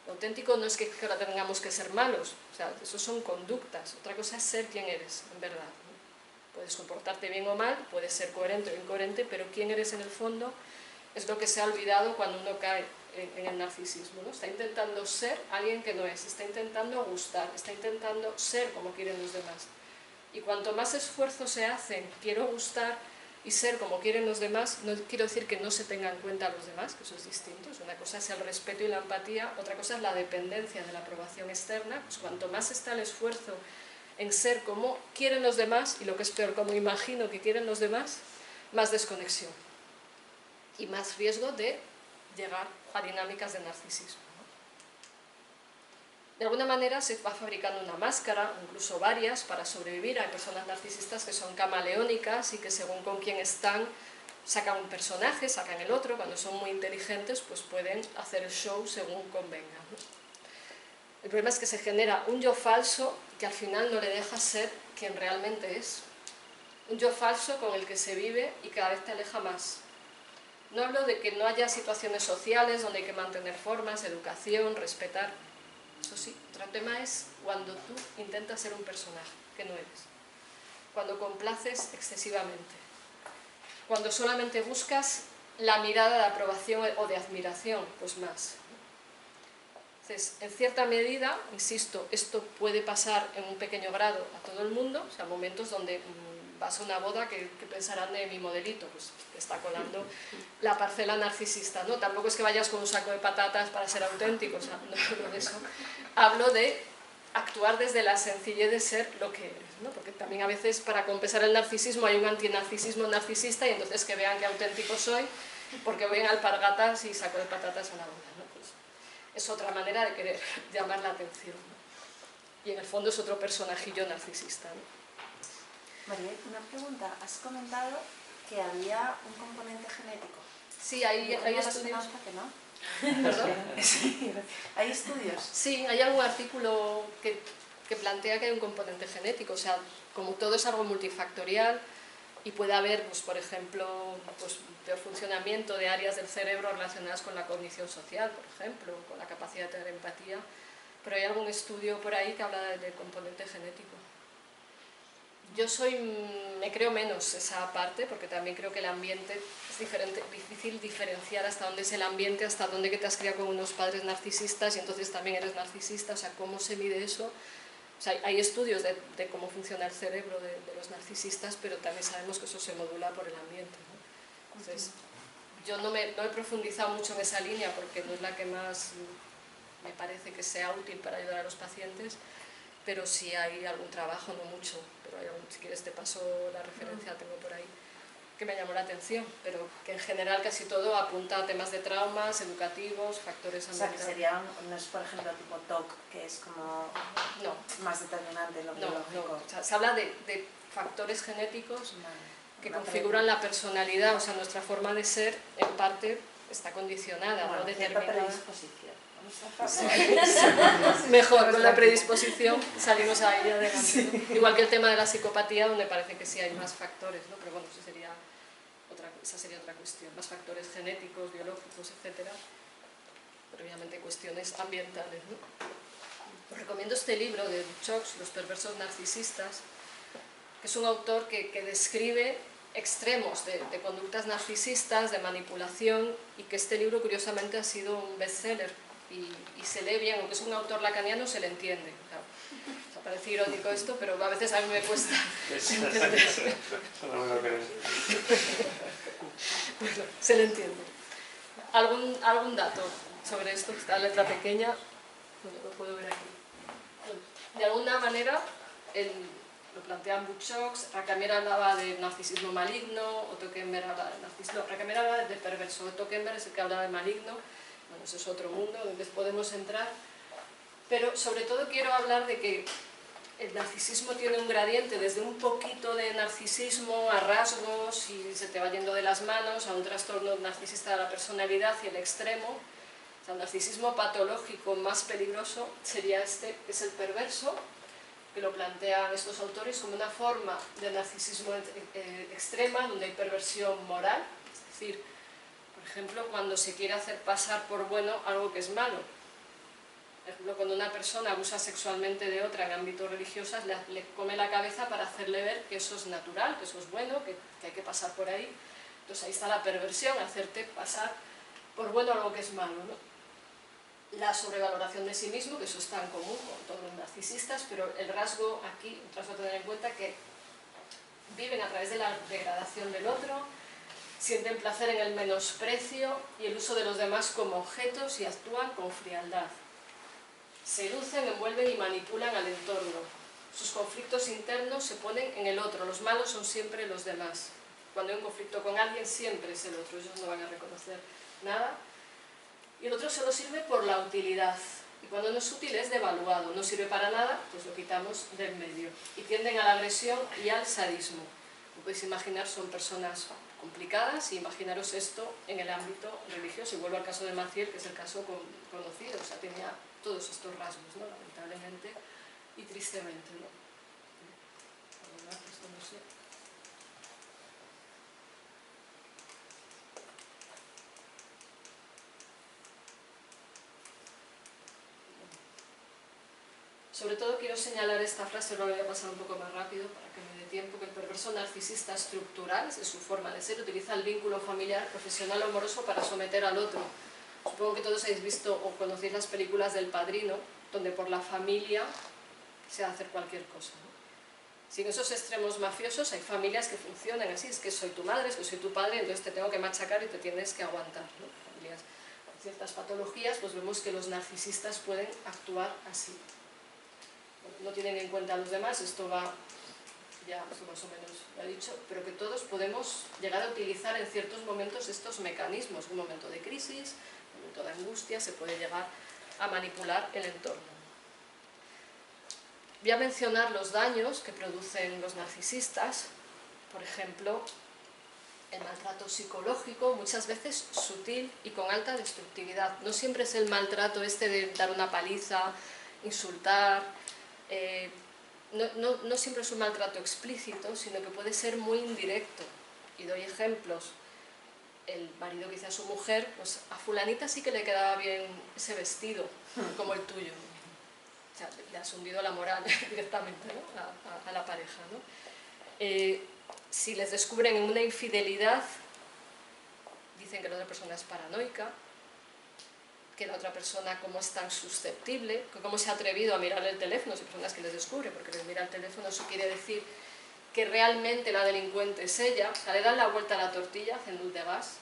Lo auténtico no es que ahora tengamos que ser malos, o sea, eso son conductas, otra cosa es ser quien eres, en verdad, ¿no? Puedes comportarte bien o mal, puedes ser coherente o incoherente, pero quién eres en el fondo es lo que se ha olvidado cuando uno cae en el narcisismo, ¿no? Está intentando ser alguien que no es, está intentando gustar, está intentando ser como quieren los demás. Y cuanto más esfuerzo se hacen, quiero gustar y ser como quieren los demás, no quiero decir que no se tengan en cuenta a los demás, que eso es distinto. Una cosa es el respeto y la empatía, otra cosa es la dependencia de la aprobación externa. Pues cuanto más está el esfuerzo en ser como quieren los demás, y lo que es peor, como imagino que quieren los demás, más desconexión y más riesgo de llegar a dinámicas de narcisismo. De alguna manera se va fabricando una máscara, incluso varias, para sobrevivir. Hay personas narcisistas que son camaleónicas y que según con quién están, sacan un personaje, sacan el otro. Cuando son muy inteligentes, pues pueden hacer el show según convenga, ¿no? El problema es que se genera un yo falso que al final no le deja ser quien realmente es. Un yo falso con el que se vive y cada vez te aleja más. No hablo de que no haya situaciones sociales donde hay que mantener formas, educación, respetar. Eso sí, otro tema es cuando tú intentas ser un personaje que no eres. Cuando complaces excesivamente. Cuando solamente buscas la mirada de aprobación o de admiración, pues más. Entonces, en cierta medida, insisto, esto puede pasar en un pequeño grado a todo el mundo, o sea, momentos donde vas a una boda que pensarán de mi modelito, pues que está colando la parcela narcisista, ¿no? Tampoco es que vayas con un saco de patatas para ser auténtico, o sea, no hablo de eso. Hablo de actuar desde la sencillez de ser lo que eres, ¿no? Porque también a veces para compensar el narcisismo hay un antinarcisismo narcisista y entonces que vean qué auténtico soy porque voy en alpargatas y saco de patatas a la boda, ¿no? Pues es otra manera de querer llamar la atención, ¿no? Y en el fondo es otro personajillo narcisista, ¿no? María, una pregunta. Has comentado que había un componente genético. Sí, hay estudios. Que no. ¿Perdón? Sí, ¿hay estudios? Sí, hay algún artículo que plantea que hay un componente genético, o sea, como todo es algo multifactorial y puede haber, pues, por ejemplo, pues, peor funcionamiento de áreas del cerebro relacionadas con la cognición social, por ejemplo, con la capacidad de tener empatía. pero hay algún estudio por ahí que habla del componente genético. Yo me creo menos esa parte, porque también creo que el ambiente es difícil diferenciar hasta dónde es el ambiente, hasta dónde que te has criado con unos padres narcisistas y entonces también eres narcisista, o sea, cómo se mide eso. O sea, hay estudios de cómo funciona el cerebro de los narcisistas, pero también sabemos que eso se modula por el ambiente, ¿no? Entonces, yo no he profundizado mucho en esa línea porque no es la que más me parece que sea útil para ayudar a los pacientes, pero sí hay algún trabajo, no mucho, pero si quieres te paso la referencia, tengo por ahí, que me llamó la atención, pero que en general casi todo apunta a temas de traumas, educativos, factores ambientales. O sea, que sería, no es por ejemplo tipo TOC, que es como más determinante en lo biológico. No. O sea, se habla de factores genéticos que Una configuran la personalidad, o sea, nuestra forma de ser en parte está condicionada, bueno, no cierta determinada. predisposición. Mejor, con la predisposición salimos ahí adelante, ¿no? Igual que el tema de la psicopatía, donde parece que sí hay más factores, ¿no? Pero bueno, esa sería otra cuestión, más factores genéticos, biológicos, etcétera, pero obviamente cuestiones ambientales, ¿no? Os recomiendo este libro de Buchox, Los perversos narcisistas, que es un autor que describe extremos de conductas narcisistas, de manipulación, y que este libro curiosamente ha sido un bestseller y se lee bien, aunque es un autor lacaniano, se le entiende. Claro. O sea, parece irónico esto, pero a veces a mí me cuesta entender. No me lo creo. Bueno, se le entiende. ¿Algún dato sobre esto? Esta letra pequeña, no lo puedo ver aquí. Bueno, de alguna manera, lo plantean Buchox, Rakamier hablaba de narcisismo maligno, Otto Kemper hablaba de narcisismo, Rakamier hablaba de perverso, Otto Kemper es el que habla de maligno. Bueno, eso es otro mundo donde podemos entrar, pero sobre todo quiero hablar de que el narcisismo tiene un gradiente desde un poquito de narcisismo a rasgos y se te va yendo de las manos a un trastorno narcisista de la personalidad y el extremo. O sea, el narcisismo patológico más peligroso sería este, que es el perverso, que lo plantean estos autores como una forma de narcisismo extrema donde hay perversión moral, es decir, por ejemplo, cuando se quiere hacer pasar por bueno algo que es malo. Por ejemplo, cuando una persona abusa sexualmente de otra en ámbitos religiosos, le come la cabeza para hacerle ver que eso es natural, que eso es bueno, que hay que pasar por ahí. Entonces ahí está la perversión, hacerte pasar por bueno algo que es malo, ¿no? La sobrevaloración de sí mismo, que eso está en común con todos los narcisistas, pero el rasgo aquí, un rasgo a tener en cuenta que viven a través de la degradación del otro, sienten placer en el menosprecio y el uso de los demás como objetos y actúan con frialdad. Seducen, envuelven y manipulan al entorno. Sus conflictos internos se ponen en el otro, los malos son siempre los demás. Cuando hay un conflicto con alguien siempre es el otro, ellos no van a reconocer nada. Y el otro solo sirve por la utilidad. Y cuando no es útil es devaluado, no sirve para nada, pues lo quitamos del medio. Y tienden a la agresión y al sadismo. Como podéis imaginar, son personas complicadas, y imaginaros esto en el ámbito religioso. Y vuelvo al caso de Maciel, que es el caso conocido, o sea, tenía todos estos rasgos, ¿no? Lamentablemente y tristemente, ¿no? Además, esto no sé. Sobre todo quiero señalar esta frase, lo voy a pasar un poco más rápido para que me dé tiempo, que el perverso narcisista estructural, es su forma de ser, utiliza el vínculo familiar, profesional o amoroso para someter al otro. Supongo que todos habéis visto o conocéis las películas del Padrino, donde por la familia se hace cualquier cosa, ¿no? Sin esos extremos mafiosos hay familias que funcionan así, es que soy tu madre, es que soy tu padre, entonces te tengo que machacar y te tienes que aguantar, ¿no? Familias con ciertas patologías, pues vemos que los narcisistas pueden actuar así. No tienen en cuenta a los demás, esto va, ya más o menos lo he dicho, pero que todos podemos llegar a utilizar en ciertos momentos estos mecanismos. Un momento de crisis, un momento de angustia, se puede llegar a manipular el entorno. Voy a mencionar los daños que producen los narcisistas, por ejemplo, el maltrato psicológico, muchas veces sutil y con alta destructividad. No siempre es el maltrato este de dar una paliza, insultar, no siempre es un maltrato explícito, sino que puede ser muy indirecto. Y doy ejemplos. El marido que dice a su mujer, pues a fulanita sí que le quedaba bien ese vestido, como el tuyo. O sea, le has hundido la moral directamente, ¿no? a la pareja, ¿no? Si les descubren en una infidelidad, dicen que la otra persona es paranoica, que la otra persona cómo es tan susceptible, que cómo se ha atrevido a mirar el teléfono, si personas que les descubre porque les mira el teléfono, eso quiere decir que realmente la delincuente es ella. O sea, le dan la vuelta a la tortilla, hacen luz de gas,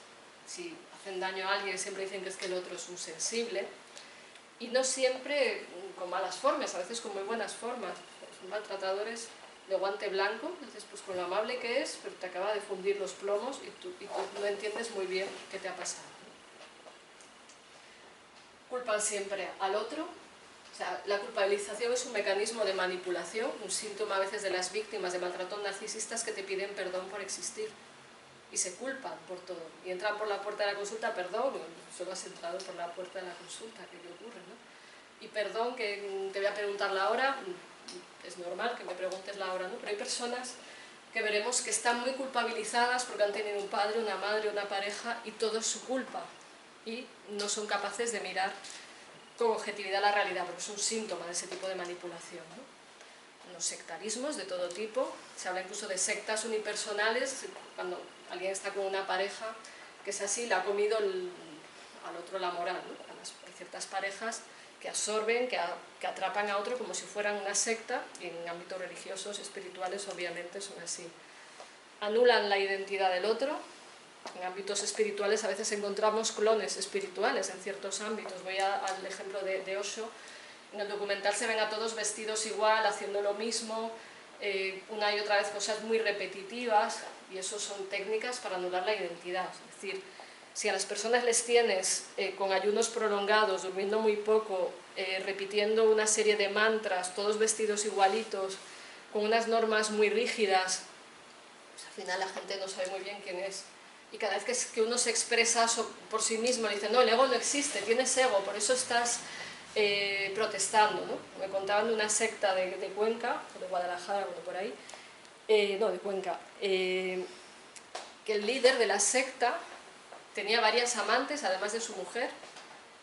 si hacen daño a alguien siempre dicen que es que el otro es un sensible, y no siempre con malas formas, a veces con muy buenas formas. Son maltratadores de guante blanco, entonces pues con lo amable que es, pero te acaba de fundir los plomos y tú no entiendes muy bien qué te ha pasado. Culpan siempre al otro, o sea, la culpabilización es un mecanismo de manipulación, un síntoma a veces de las víctimas de maltratos narcisistas que te piden perdón por existir y se culpan por todo, y entran por la puerta de la consulta, perdón, solo has entrado por la puerta de la consulta, ¿qué le ocurre, no? Y perdón, que te voy a preguntar la hora, es normal que me preguntes la hora, ¿no? Pero hay personas que veremos que están muy culpabilizadas porque han tenido un padre, una madre, una pareja y todo es su culpa y no son capaces de mirar con objetividad la realidad, porque es un síntoma de ese tipo de manipulación, ¿no? Los sectarismos de todo tipo, se habla incluso de sectas unipersonales, cuando alguien está con una pareja que es así, le ha comido al otro la moral, ¿no? Hay ciertas parejas que absorben, que atrapan a otro como si fueran una secta, y en ámbitos religiosos, espirituales, obviamente son así. Anulan la identidad del otro. En ámbitos espirituales a veces encontramos clones espirituales en ciertos ámbitos. Voy al ejemplo de Osho. En el documental se ven a todos vestidos igual, haciendo lo mismo, una y otra vez cosas muy repetitivas, y eso son técnicas para anular la identidad. Es decir, si a las personas les tienes con ayunos prolongados, durmiendo muy poco, repitiendo una serie de mantras, todos vestidos igualitos, con unas normas muy rígidas, pues al final la gente no sabe muy bien quién es. Y cada vez que uno se expresa por sí mismo, le dicen, no, el ego no existe, tienes ego, por eso estás protestando, ¿no? Me contaban de una secta de Cuenca, o de Guadalajara, bueno, por ahí, no, de Cuenca, que el líder de la secta tenía varias amantes, además de su mujer,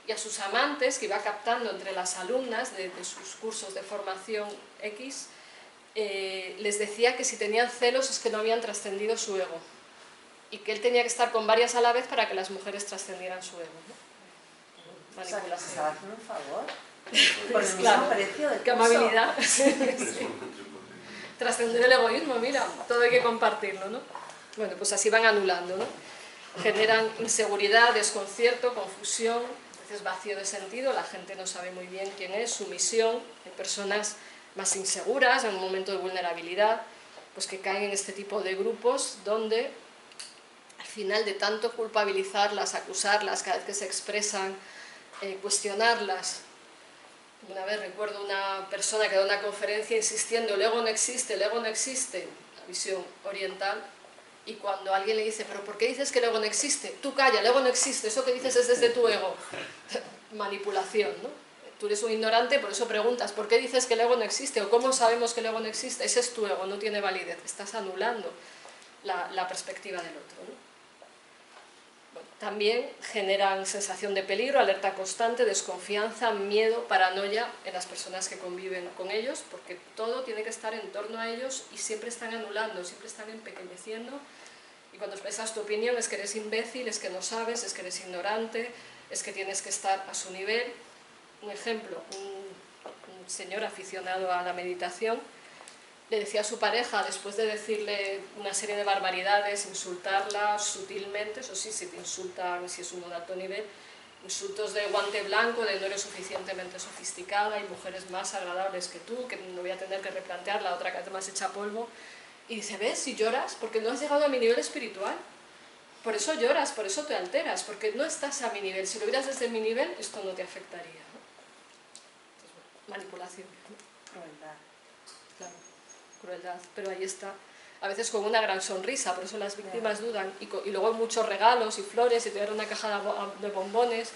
y a sus amantes, que iba captando entre las alumnas de sus cursos de formación X, les decía que si tenían celos es que no habían trascendido su ego, y que él tenía que estar con varias a la vez para que las mujeres trascendieran su ego, ¿no? Manipulación. O sea, que se estaba haciendo un favor. Por el mismo precio del qué curso. amabilidad. Sí. Trascender el egoísmo, mira, todo hay que compartirlo, ¿no? Bueno, pues así van anulando, ¿no? Generan inseguridad, desconcierto, confusión, a veces vacío de sentido, la gente no sabe muy bien quién es, sumisión, hay personas más inseguras en un momento de vulnerabilidad, pues que caen en este tipo de grupos donde al final de tanto culpabilizarlas, acusarlas, cada vez que se expresan, cuestionarlas. Una vez recuerdo una persona que da una conferencia insistiendo, el ego no existe, la visión oriental, y cuando alguien le dice, pero ¿por qué dices que el ego no existe? Tú calla, el ego no existe, eso que dices es desde tu ego. Manipulación, ¿no? Tú eres un ignorante, por eso preguntas, ¿por qué dices que el ego no existe? ¿O cómo sabemos que el ego no existe? Ese es tu ego, no tiene validez, estás anulando la perspectiva del otro, ¿no? Bueno, también generan sensación de peligro, alerta constante, desconfianza, miedo, paranoia en las personas que conviven con ellos, porque todo tiene que estar en torno a ellos y siempre están anulando, siempre están empequeñeciendo, y cuando expresas tu opinión es que eres imbécil, es que no sabes, es que eres ignorante, es que tienes que estar a su nivel. Un ejemplo, un señor aficionado a la meditación le decía a su pareja, después de decirle una serie de barbaridades, insultarla sutilmente, eso sí, si te insultan, si es uno de alto nivel, insultos de guante blanco, de no eres suficientemente sofisticada, hay mujeres más agradables que tú, que no voy a tener que replantear, la otra cada vez más hecha polvo, y dice, ¿ves? Si lloras, porque no has llegado a mi nivel espiritual, por eso lloras, por eso te alteras, porque no estás a mi nivel, si lo vieras desde mi nivel, esto no te afectaría, ¿no? Entonces, bueno, manipulación, ¿no? Crueldad. Claro. Crueldad, pero ahí está, a veces con una gran sonrisa, por eso las víctimas dudan, y luego muchos regalos y flores, y te dan una caja de bombones,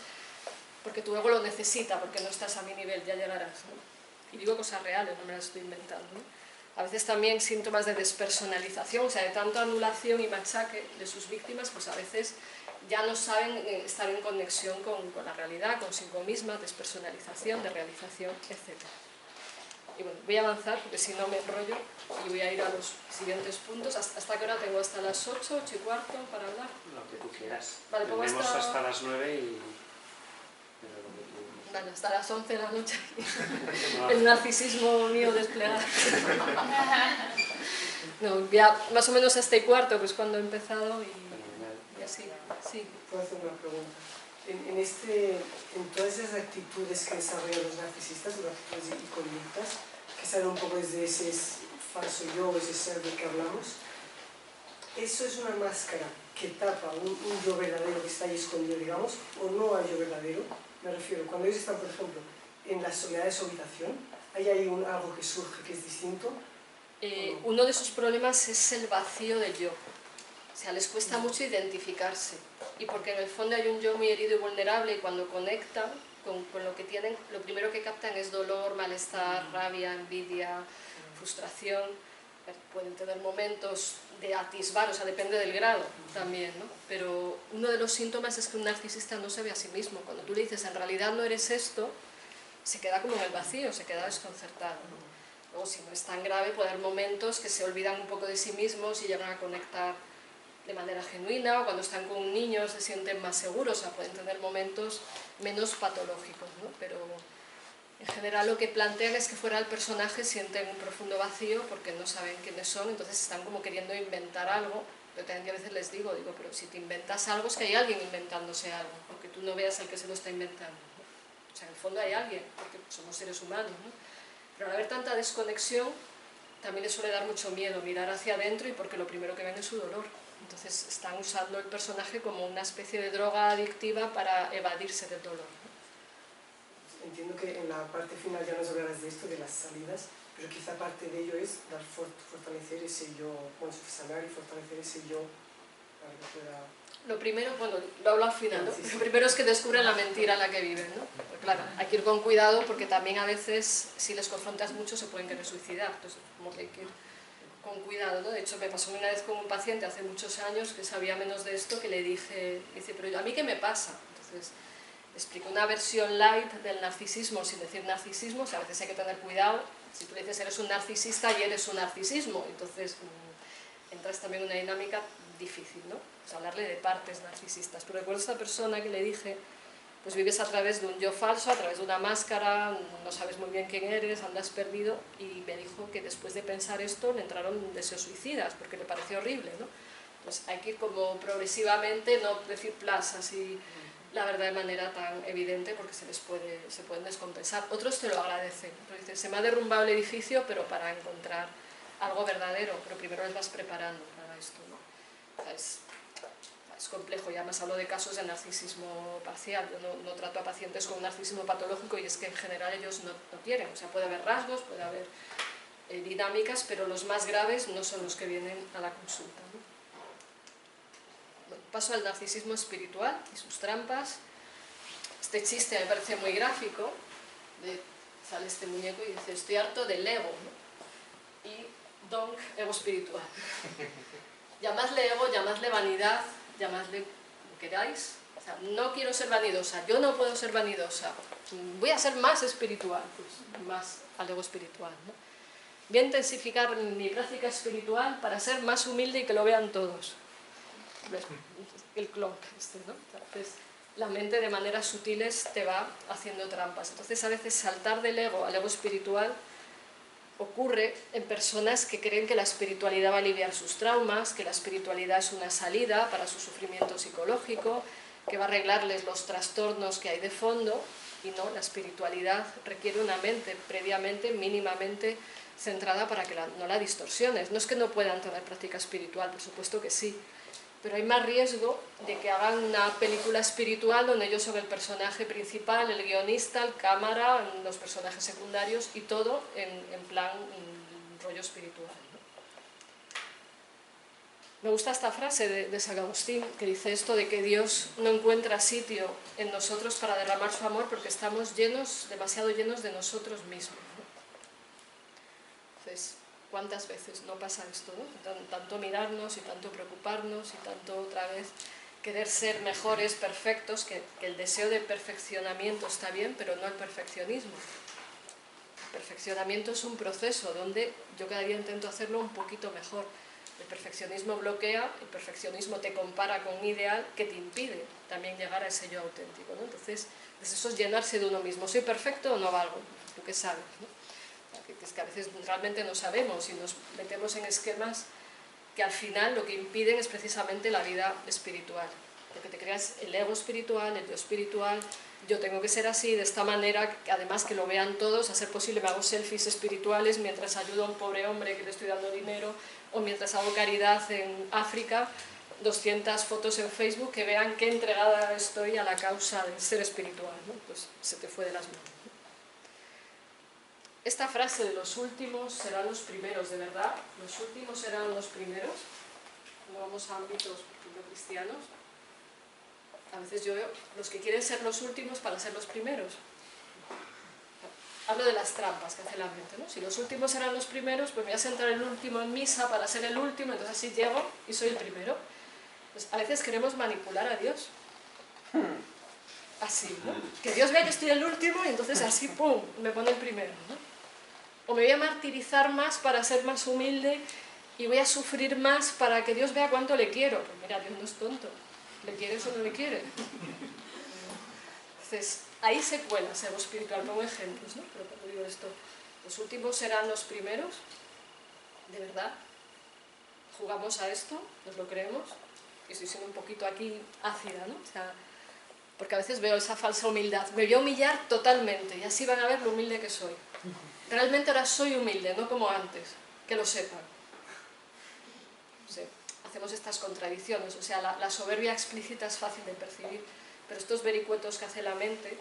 porque tu ego lo necesita, porque no estás a mi nivel, ya llegarás, ¿no? Y digo cosas reales, no me las estoy inventando, ¿no? A veces también síntomas de despersonalización, o sea, de tanta anulación y machaque de sus víctimas, pues a veces ya no saben estar en conexión con la realidad, consigo misma, despersonalización, desrealización, etc. Y bueno, voy a avanzar porque si no me enrollo y voy a ir a los siguientes puntos. ¿Hasta qué hora tengo? ¿Hasta las 8, 8 y cuarto para hablar? Lo que tú quieras. Vale, pongo Tenemos hasta... hasta las 9 y... Pero lo que tú... Vale, hasta las 11 de la noche. No, El narcisismo mío desplegado. No, ya más o menos hasta y cuarto, pues cuando he empezado y así. Sí. Puedo hacer una pregunta. En todas esas actitudes que desarrollan los narcisistas, las actitudes y conductas, que salen un poco desde ese falso yo, ese ser del que hablamos, ¿eso es una máscara que tapa un yo verdadero que está ahí escondido, digamos, o no hay yo verdadero? Me refiero, cuando ellos están, por ejemplo, en la soledad de su habitación, ¿hay ahí algo que surge que es distinto? Uno de sus problemas es el vacío del yo. O sea, les cuesta mucho identificarse. Y porque en el fondo hay un yo muy herido y vulnerable y cuando conectan con lo que tienen, lo primero que captan es dolor, malestar, rabia, envidia, frustración. Pueden tener momentos de atisbar, o sea, depende del grado también, ¿no? Pero uno de los síntomas es que un narcisista no se ve a sí mismo. Cuando tú le dices, en realidad no eres esto, se queda como en el vacío, se queda desconcertado, ¿no? Luego, si no es tan grave, puede haber momentos que se olvidan un poco de sí mismos y llegan a conectar de manera genuina, o cuando están con un niño se sienten más seguros, o sea, pueden tener momentos menos patológicos, ¿no? Pero en general lo que plantean es que fuera del personaje sienten un profundo vacío porque no saben quiénes son, entonces están como queriendo inventar algo. Yo también a veces les digo, pero si te inventas algo es que hay alguien inventándose algo, aunque tú no veas al que se lo está inventando, ¿no? O sea, en el fondo hay alguien, porque somos seres humanos, ¿no? Pero al haber tanta desconexión, también les suele dar mucho miedo mirar hacia adentro y porque lo primero que ven es su dolor. Entonces están usando el personaje como una especie de droga adictiva para evadirse del dolor. Entiendo que en la parte final ya nos hablarás de esto, de las salidas, pero quizá parte de ello es fortalecer ese yo, bueno, sanar y fortalecer ese yo para que pueda... Lo primero, bueno, lo hablo al final, ¿no? Lo primero es que descubren la mentira en la que viven, ¿no? Pues claro, hay que ir con cuidado porque también a veces, si les confrontas mucho, se pueden querer suicidar, entonces como que hay que ir con cuidado, ¿no? De hecho, me pasó una vez con un paciente hace muchos años que sabía menos de esto, que le dije, dice, pero ¿a mí qué me pasa? Entonces, explico una versión light del narcisismo sin decir narcisismo, o sea, a veces hay que tener cuidado, si tú le dices eres un narcisista y eres un narcisismo, entonces entras también en una dinámica difícil, ¿no? Pues hablarle de partes narcisistas. Pero recuerdo a esta persona que le dije, pues vives a través de un yo falso, a través de una máscara, no sabes muy bien quién eres, andas perdido, y me dijo que después de pensar esto le entraron deseos suicidas, porque le pareció horrible, ¿no? Pues hay que ir como progresivamente, no decir plas así la verdad de manera tan evidente porque se pueden descompensar. Otros te lo agradecen, porque dicen, se me ha derrumbado el edificio, pero para encontrar algo verdadero, pero primero les vas preparando para esto, ¿no? O sea, es complejo, ya más hablo de casos de narcisismo parcial, yo no trato a pacientes con narcisismo patológico y es que en general ellos no quieren, o sea, puede haber rasgos, puede haber dinámicas, pero los más graves no son los que vienen a la consulta, ¿no? Bueno, paso al narcisismo espiritual y sus trampas. Este chiste me parece muy gráfico, sale este muñeco y dice, estoy harto del ego, ¿no? Y donk, ego espiritual. Llamadle ego, llamadle vanidad, llamadle como queráis. O sea, no quiero ser vanidosa, yo no puedo ser vanidosa, voy a ser más espiritual, pues más al ego espiritual, ¿no? Voy a intensificar mi práctica espiritual para ser más humilde y que lo vean todos. El clonk este, ¿no? Entonces, la mente de maneras sutiles te va haciendo trampas. Entonces, a veces saltar del ego al ego espiritual ocurre en personas que creen que la espiritualidad va a aliviar sus traumas, que la espiritualidad es una salida para su sufrimiento psicológico, que va a arreglarles los trastornos que hay de fondo, y no, la espiritualidad requiere una mente previamente, mínimamente centrada para que no la distorsiones. No es que no puedan tener práctica espiritual, por supuesto que sí, pero hay más riesgo de que hagan una película espiritual donde ellos son el personaje principal, el guionista, el cámara, los personajes secundarios y todo en plan rollo espiritual, ¿no? Me gusta esta frase de San Agustín que dice esto de que Dios no encuentra sitio en nosotros para derramar su amor porque estamos demasiado llenos de nosotros mismos, ¿no? Entonces, ¿cuántas veces no pasa esto, ¿no? Tanto mirarnos y tanto preocuparnos y tanto otra vez querer ser mejores, perfectos, que el deseo de perfeccionamiento está bien, pero no el perfeccionismo. El perfeccionamiento es un proceso donde yo cada día intento hacerlo un poquito mejor. El perfeccionismo bloquea, el perfeccionismo te compara con un ideal que te impide también llegar a ese yo auténtico, ¿no? Entonces, eso es llenarse de uno mismo. ¿Soy perfecto o no valgo? ¿Tú qué sabes, no? Es que a veces realmente no sabemos y nos metemos en esquemas que al final lo que impiden es precisamente la vida espiritual. Porque te creas el ego espiritual, el yo espiritual, yo tengo que ser así, de esta manera, además que lo vean todos, a ser posible me hago selfies espirituales mientras ayudo a un pobre hombre que le estoy dando dinero, o mientras hago caridad en África, 200 fotos en Facebook que vean qué entregada estoy a la causa del ser espiritual, ¿no? Pues se te fue de las manos. Esta frase de los últimos serán los primeros, de verdad, los últimos serán los primeros, no vamos a ámbitos cristianos. A veces yo veo los que quieren ser los últimos para ser los primeros. Hablo de las trampas que hace la mente, ¿no? Si los últimos eran los primeros, pues me voy a sentar el último en misa para ser el último, entonces así llego y soy el primero. Pues a veces queremos manipular a Dios. Así, ¿no? Que Dios vea que estoy el último y entonces así, ¡pum!, me pone el primero, ¿no? O me voy a martirizar más para ser más humilde y voy a sufrir más para que Dios vea cuánto le quiero. Pues mira, Dios no es tonto. ¿Le quieres o no le quieres? Entonces, ahí se cuela ese ego espiritual. Pongo ejemplos, ¿no? Pero cuando digo esto, los últimos serán los primeros, de verdad. Jugamos a esto, nos lo creemos, y estoy siendo un poquito aquí ácida, ¿no? O sea, porque a veces veo esa falsa humildad. Me voy a humillar totalmente y así van a ver lo humilde que soy. Realmente ahora soy humilde, no como antes, que lo sepan. Sí, hacemos estas contradicciones, o sea, la soberbia explícita es fácil de percibir, pero estos vericuetos que hace la mente,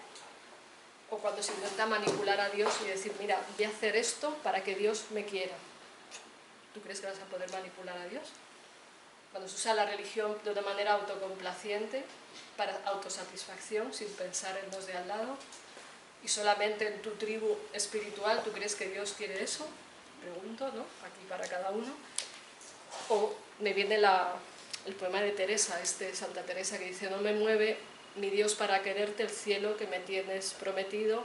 o cuando se intenta manipular a Dios y decir, mira, voy a hacer esto para que Dios me quiera. ¿Tú crees que vas a poder manipular a Dios? Cuando se usa la religión de una manera autocomplaciente, para autosatisfacción, sin pensar en los de al lado, y solamente en tu tribu espiritual, ¿tú crees que Dios quiere eso? Pregunto, ¿no? Aquí para cada uno. O me viene el poema de Teresa, Santa Teresa, que dice, no me mueve mi Dios para quererte el cielo que me tienes prometido,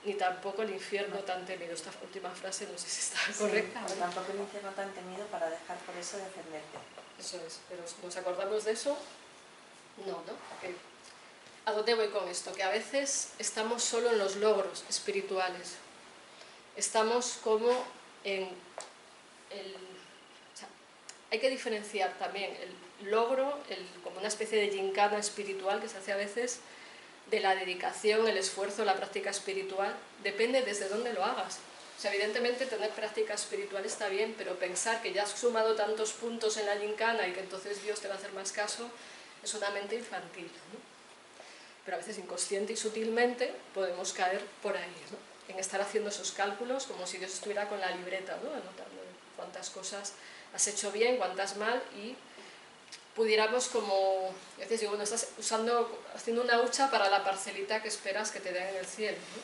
ni tampoco el infierno tan temido. Esta última frase no sé si está correcta. Sí, tampoco el infierno tan temido para dejar por eso de defenderte. Eso es, pero ¿nos acordamos de eso? No, ¿no? Okay. ¿A dónde voy con esto? Que a veces estamos solo en los logros espirituales. Estamos como en el... O sea, hay que diferenciar también el logro, como una especie de gincana espiritual que se hace a veces, de la dedicación, el esfuerzo, la práctica espiritual. Depende desde dónde lo hagas. O sea, evidentemente tener práctica espiritual está bien, pero pensar que ya has sumado tantos puntos en la gincana y que entonces Dios te va a hacer más caso, es una mente infantil, ¿no? Pero a veces inconsciente y sutilmente podemos caer por ahí, ¿no? En estar haciendo esos cálculos como si Dios estuviera con la libreta, ¿no? Anotando cuántas cosas has hecho bien, cuántas mal, y pudiéramos como, a veces digo, bueno, estás haciendo una hucha para la parcelita que esperas que te den en el cielo, ¿no?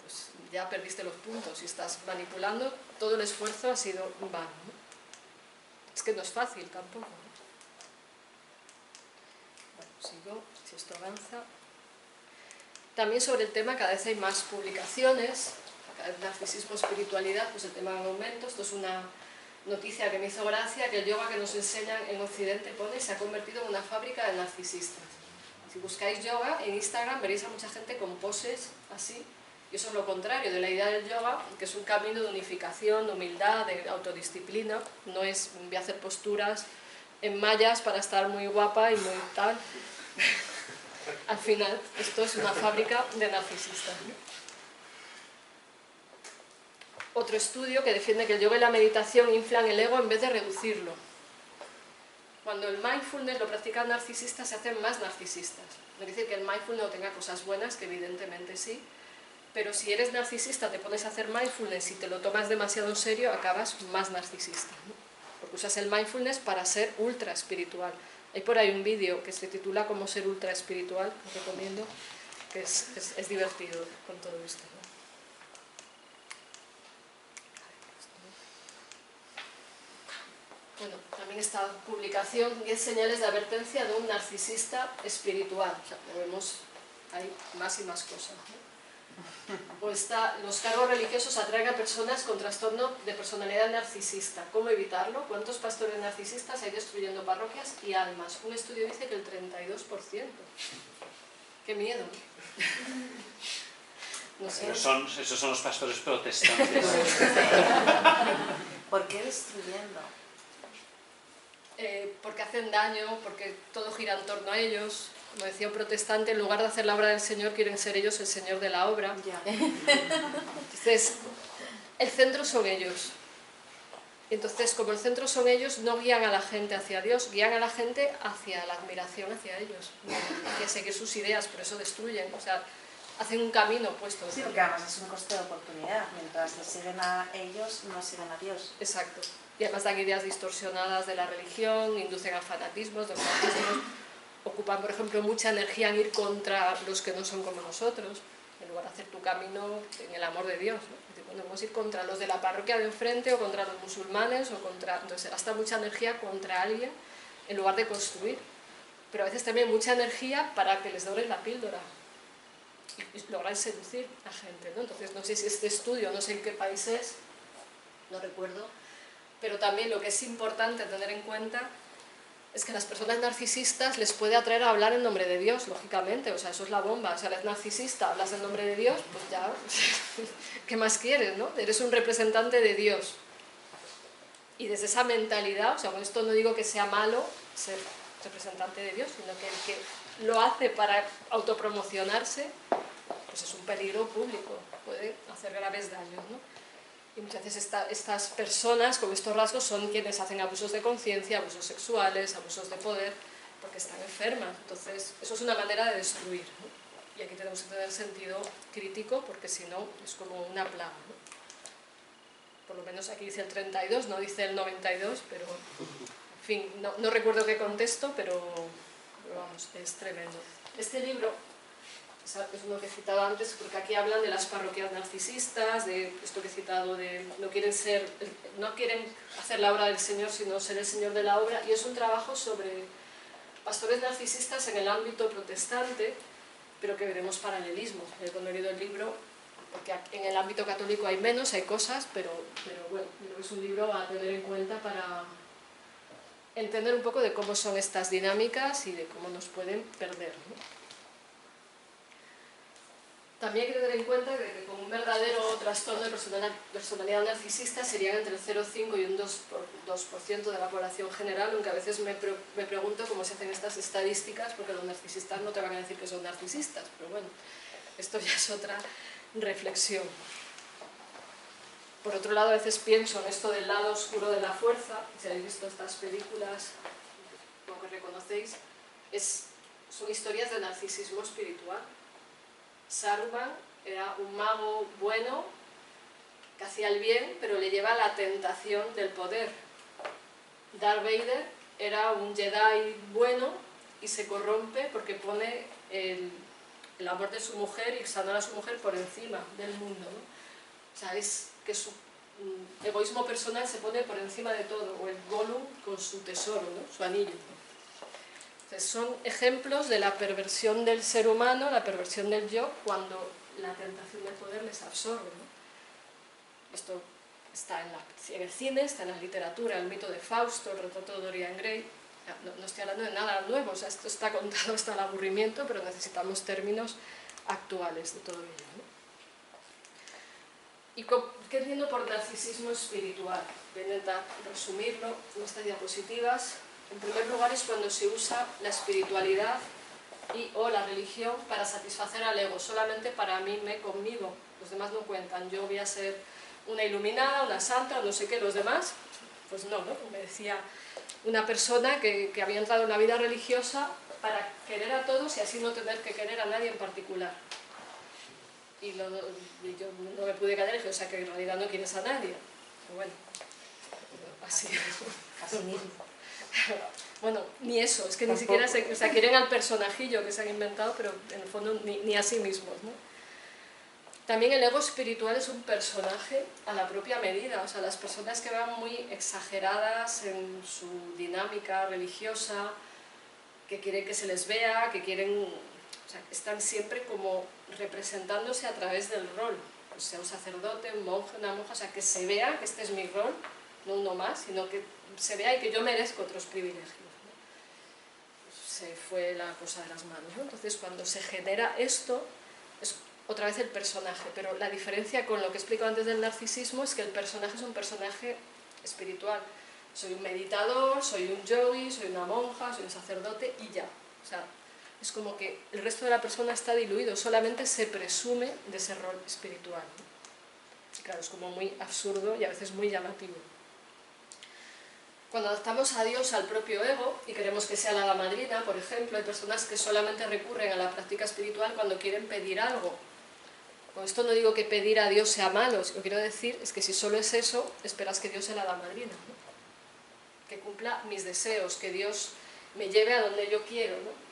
Pues ya perdiste los puntos y estás manipulando, todo el esfuerzo ha sido vano, ¿no? Es que no es fácil tampoco, ¿no? Bueno, sigo, si esto avanza. También sobre el tema cada vez hay más publicaciones, cada vez narcisismo, espiritualidad, pues el tema va en aumento. Esto es una noticia que me hizo gracia, que el yoga que nos enseñan en Occidente pone se ha convertido en una fábrica de narcisistas. Si buscáis yoga en Instagram veréis a mucha gente con poses así, y eso es lo contrario de la idea del yoga, que es un camino de unificación, de humildad, de autodisciplina. No es voy a hacer posturas en mallas para estar muy guapa y muy tal. Al final, esto es una fábrica de narcisistas, ¿no? Otro estudio que defiende que el yoga y la meditación inflan el ego en vez de reducirlo. Cuando el mindfulness lo practican narcisistas, se hacen más narcisistas. No quiere decir que el mindfulness no tenga cosas buenas, que evidentemente sí, pero si eres narcisista, te pones a hacer mindfulness y te lo tomas demasiado en serio, acabas más narcisista, ¿no? Porque usas el mindfulness para ser ultra espiritual. Hay por ahí un vídeo que se titula Cómo ser ultra espiritual, os recomiendo, que es divertido con todo esto, ¿no? Bueno, también esta publicación, 10 señales de advertencia de un narcisista espiritual. O sea, como vemos, hay más y más cosas, ¿no? O los cargos religiosos atraen a personas con trastorno de personalidad narcisista. ¿Cómo evitarlo? ¿Cuántos pastores narcisistas hay destruyendo parroquias y almas? Un estudio dice que el 32%. ¡Qué miedo! No sé. Pero esos son los pastores protestantes. ¿Por qué destruyendo? Porque hacen daño, porque todo gira en torno a ellos. Como decía un protestante, en lugar de hacer la obra del Señor, quieren ser ellos el Señor de la obra. Ya. Entonces, el centro son ellos. Entonces, como el centro son ellos, no guían a la gente hacia Dios, guían a la gente hacia la admiración hacia ellos, hacia seguir sus ideas, por eso destruyen, o sea, hacen un camino opuesto. Sí, porque además es un coste de oportunidad. Mientras les siguen a ellos, no siguen a Dios. Exacto. Y además dan ideas distorsionadas de la religión, inducen a fanatismos, dogmatismos, ocupan, por ejemplo, mucha energía en ir contra los que no son como nosotros, en lugar de hacer tu camino en el amor de Dios, ¿no? Bueno, vamos a ir contra los de la parroquia de enfrente o contra los musulmanes o contra... Entonces se gasta mucha energía contra alguien en lugar de construir. Pero a veces también mucha energía para que les doren la píldora y logran seducir a gente, ¿no? Entonces no sé si este estudio, no sé en qué país es, no recuerdo, pero también lo que es importante tener en cuenta es que a las personas narcisistas les puede atraer a hablar en nombre de Dios, lógicamente, o sea, eso es la bomba. O sea, eres narcisista, hablas en nombre de Dios, pues ya, ¿qué más quieres, no? Eres un representante de Dios. Y desde esa mentalidad, o sea, con esto no digo que sea malo ser representante de Dios, sino que el que lo hace para autopromocionarse, pues es un peligro público, puede hacer graves daños, ¿no? Y muchas veces estas personas con estos rasgos son quienes hacen abusos de conciencia, abusos sexuales, abusos de poder, porque están enfermas. Entonces, eso es una manera de destruir, ¿no? Y aquí tenemos que tener sentido crítico, porque si no, es como una plaga, ¿no? Por lo menos aquí dice el 32, no dice el 92, pero, en fin, no recuerdo qué contexto, pero vamos, es tremendo. Este libro es uno que he citado antes, porque aquí hablan de las parroquias narcisistas, de esto que he citado, de no quieren hacer la obra del Señor, sino ser el Señor de la obra, y es un trabajo sobre pastores narcisistas en el ámbito protestante, pero que veremos paralelismos. Cuando he leído el libro, porque en el ámbito católico hay menos, hay cosas, pero bueno, creo que es un libro a tener en cuenta para entender un poco de cómo son estas dinámicas y de cómo nos pueden perder, ¿no? También hay que tener en cuenta que con un verdadero trastorno de personalidad narcisista serían entre el 0,5 y un 2% de la población general, aunque a veces me pregunto cómo se hacen estas estadísticas, porque los narcisistas no te van a decir que son narcisistas, pero bueno, esto ya es otra reflexión. Por otro lado, a veces pienso en esto del lado oscuro de la fuerza, si habéis visto estas películas, como que reconocéis, son historias de narcisismo espiritual. Saruman era un mago bueno que hacía el bien, pero le lleva a la tentación del poder. Darth Vader era un Jedi bueno y se corrompe porque pone el amor de su mujer y sanar a su mujer por encima del mundo, ¿no? O sea, es que su egoísmo personal se pone por encima de todo, o el Gollum con su tesoro, ¿no? Su anillo, ¿no? Entonces, son ejemplos de la perversión del ser humano, la perversión del yo, cuando la tentación del poder les absorbe, ¿no? Esto está en el cine, está en la literatura, el mito de Fausto, el retrato de Dorian Gray. No estoy hablando de nada nuevo, o sea, esto está contado hasta el aburrimiento, pero necesitamos términos actuales de todo ello, ¿no? ¿Y qué entiendo por narcisismo espiritual? Voy a intentar resumirlo en estas diapositivas. En primer lugar es cuando se usa la espiritualidad o la religión para satisfacer al ego, solamente para mí, conmigo. Los demás no cuentan. Yo voy a ser una iluminada, una santa, no sé qué, los demás, pues no, ¿no? Me decía una persona que había entrado en la vida religiosa para querer a todos y así no tener que querer a nadie en particular. Y yo no me pude callar y dije, o sea que en realidad no quieres a nadie. Pero bueno, así. Así mismo. Bueno, ni eso, es que ni siquiera o sea, quieren al personajillo que se han inventado, pero en el fondo ni a sí mismos, ¿no? También el ego espiritual es un personaje a la propia medida, o sea, las personas que van muy exageradas en su dinámica religiosa, que quieren que se les vea, que quieren O sea, están siempre como representándose a través del rol, pues sea un sacerdote, un monje, una monja, o sea, que se vea que este es mi rol, no uno más, sino que se vea y que yo merezco otros privilegios, ¿no? Pues se fue la cosa de las manos, ¿no? Entonces, cuando se genera esto, es otra vez el personaje, pero la diferencia con lo que he explicado antes del narcisismo es que el personaje es un personaje espiritual. Soy un meditador, soy un yogi, soy una monja, soy un sacerdote y ya. O sea, es como que el resto de la persona está diluido, solamente se presume de ese rol espiritual, ¿no? Y claro, es como muy absurdo y a veces muy llamativo. Cuando adaptamos a Dios al propio ego y queremos que sea la hada madrina, por ejemplo, hay personas que solamente recurren a la práctica espiritual cuando quieren pedir algo. Con esto no digo que pedir a Dios sea malo, lo que quiero decir es que si solo es eso, esperas que Dios sea la hada madrina, ¿no? Que cumpla mis deseos, que Dios me lleve a donde yo quiero, ¿no?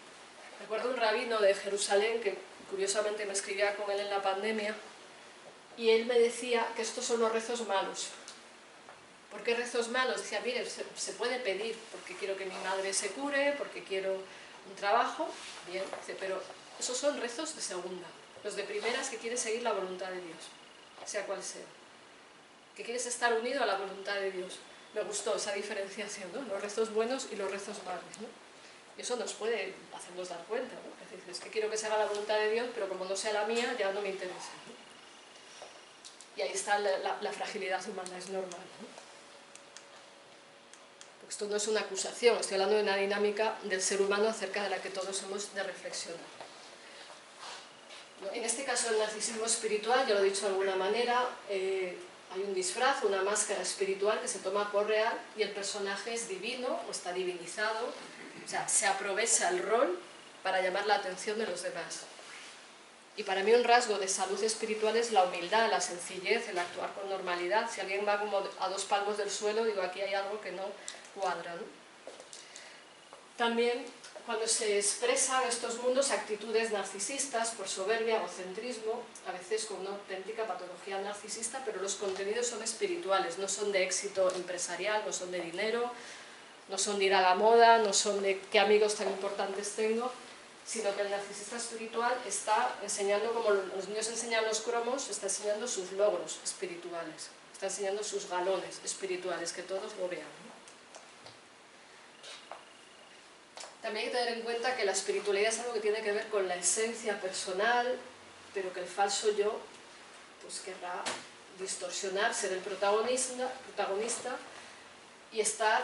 Recuerdo un rabino de Jerusalén que curiosamente me escribía con él en la pandemia y él me decía que estos son los rezos malos. ¿Por qué rezos malos? Decía, mire, se puede pedir porque quiero que mi madre se cure, porque quiero un trabajo, bien, dice, pero esos son rezos de segunda. Los de primeras que quieres seguir la voluntad de Dios, sea cual sea. Que quieres estar unido a la voluntad de Dios. Me gustó esa diferenciación, ¿no? Los rezos buenos y los rezos malos, ¿no? Y eso nos puede hacernos dar cuenta, ¿no? Es decir, es que quiero que se haga la voluntad de Dios, pero como no sea la mía, ya no me interesa, ¿no? Y ahí está la fragilidad humana, es normal, ¿no? Porque esto no es una acusación, estoy hablando de una dinámica del ser humano acerca de la que todos hemos de reflexionar. En este caso, el narcisismo espiritual, ya lo he dicho de alguna manera, hay un disfraz, una máscara espiritual que se toma por real y el personaje es divino o está divinizado, o sea, se aprovecha el rol para llamar la atención de los demás. Y para mí un rasgo de salud espiritual es la humildad, la sencillez, el actuar con normalidad. Si alguien va como a 2 palmos del suelo, digo, aquí hay algo que no cuadra, ¿no? También cuando se expresan estos mundos actitudes narcisistas por soberbia, egocentrismo, a veces con una auténtica patología narcisista, pero los contenidos son espirituales, no son de éxito empresarial, no son de dinero, no son de ir a la moda, no son de qué amigos tan importantes tengo, sino que el narcisista espiritual está enseñando, como los niños enseñan los cromos, está enseñando sus logros espirituales, está enseñando sus galones espirituales, que todos lo vean, ¿no? También hay que tener en cuenta que la espiritualidad es algo que tiene que ver con la esencia personal, pero que el falso yo pues querrá distorsionar, ser el protagonista y estar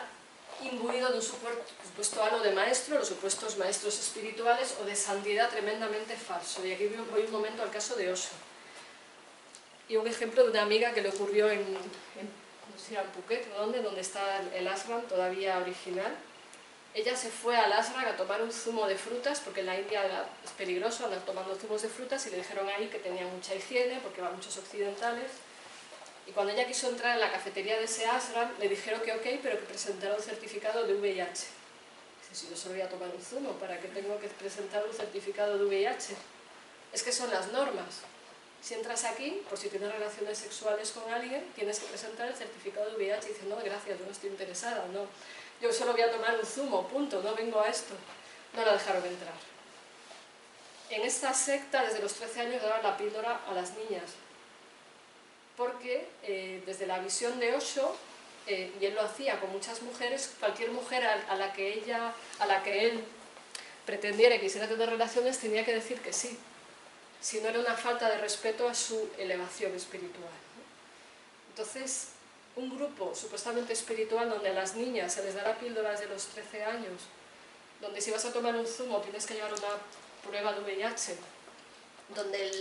imbuido de un supuesto halo de maestro, los supuestos maestros espirituales o de santidad tremendamente falso. Y aquí voy un momento al caso de Osho. Y un ejemplo de una amiga que le ocurrió no sé si era en Phuket, donde está el ashram todavía original. Ella se fue al ashram a tomar un zumo de frutas, porque en la India es peligroso andar tomando zumos de frutas, y le dijeron ahí que tenía mucha higiene, porque van muchos occidentales. Y cuando ella quiso entrar en la cafetería de ese ashram, le dijeron que ok, pero que presentara un certificado de VIH. Dice, si yo solo voy a tomar un zumo, ¿para qué tengo que presentar un certificado de VIH? Es que son las normas. Si entras aquí, por si tienes relaciones sexuales con alguien, tienes que presentar el certificado de VIH. Y dice, no, gracias, yo no estoy interesada, no. Yo solo voy a tomar un zumo, punto, no vengo a esto. No la dejaron entrar. En esta secta, desde los 13 años, daban la píldora a las niñas. Porque desde la visión de Osho, y él lo hacía con muchas mujeres, cualquier mujer a la que él pretendiera y quisiera tener relaciones, tenía que decir que sí. Si no era una falta de respeto a su elevación espiritual, ¿no? Entonces, un grupo supuestamente espiritual donde a las niñas se les da la píldora desde los 13 años, donde si vas a tomar un zumo tienes que llevar una prueba de VIH, donde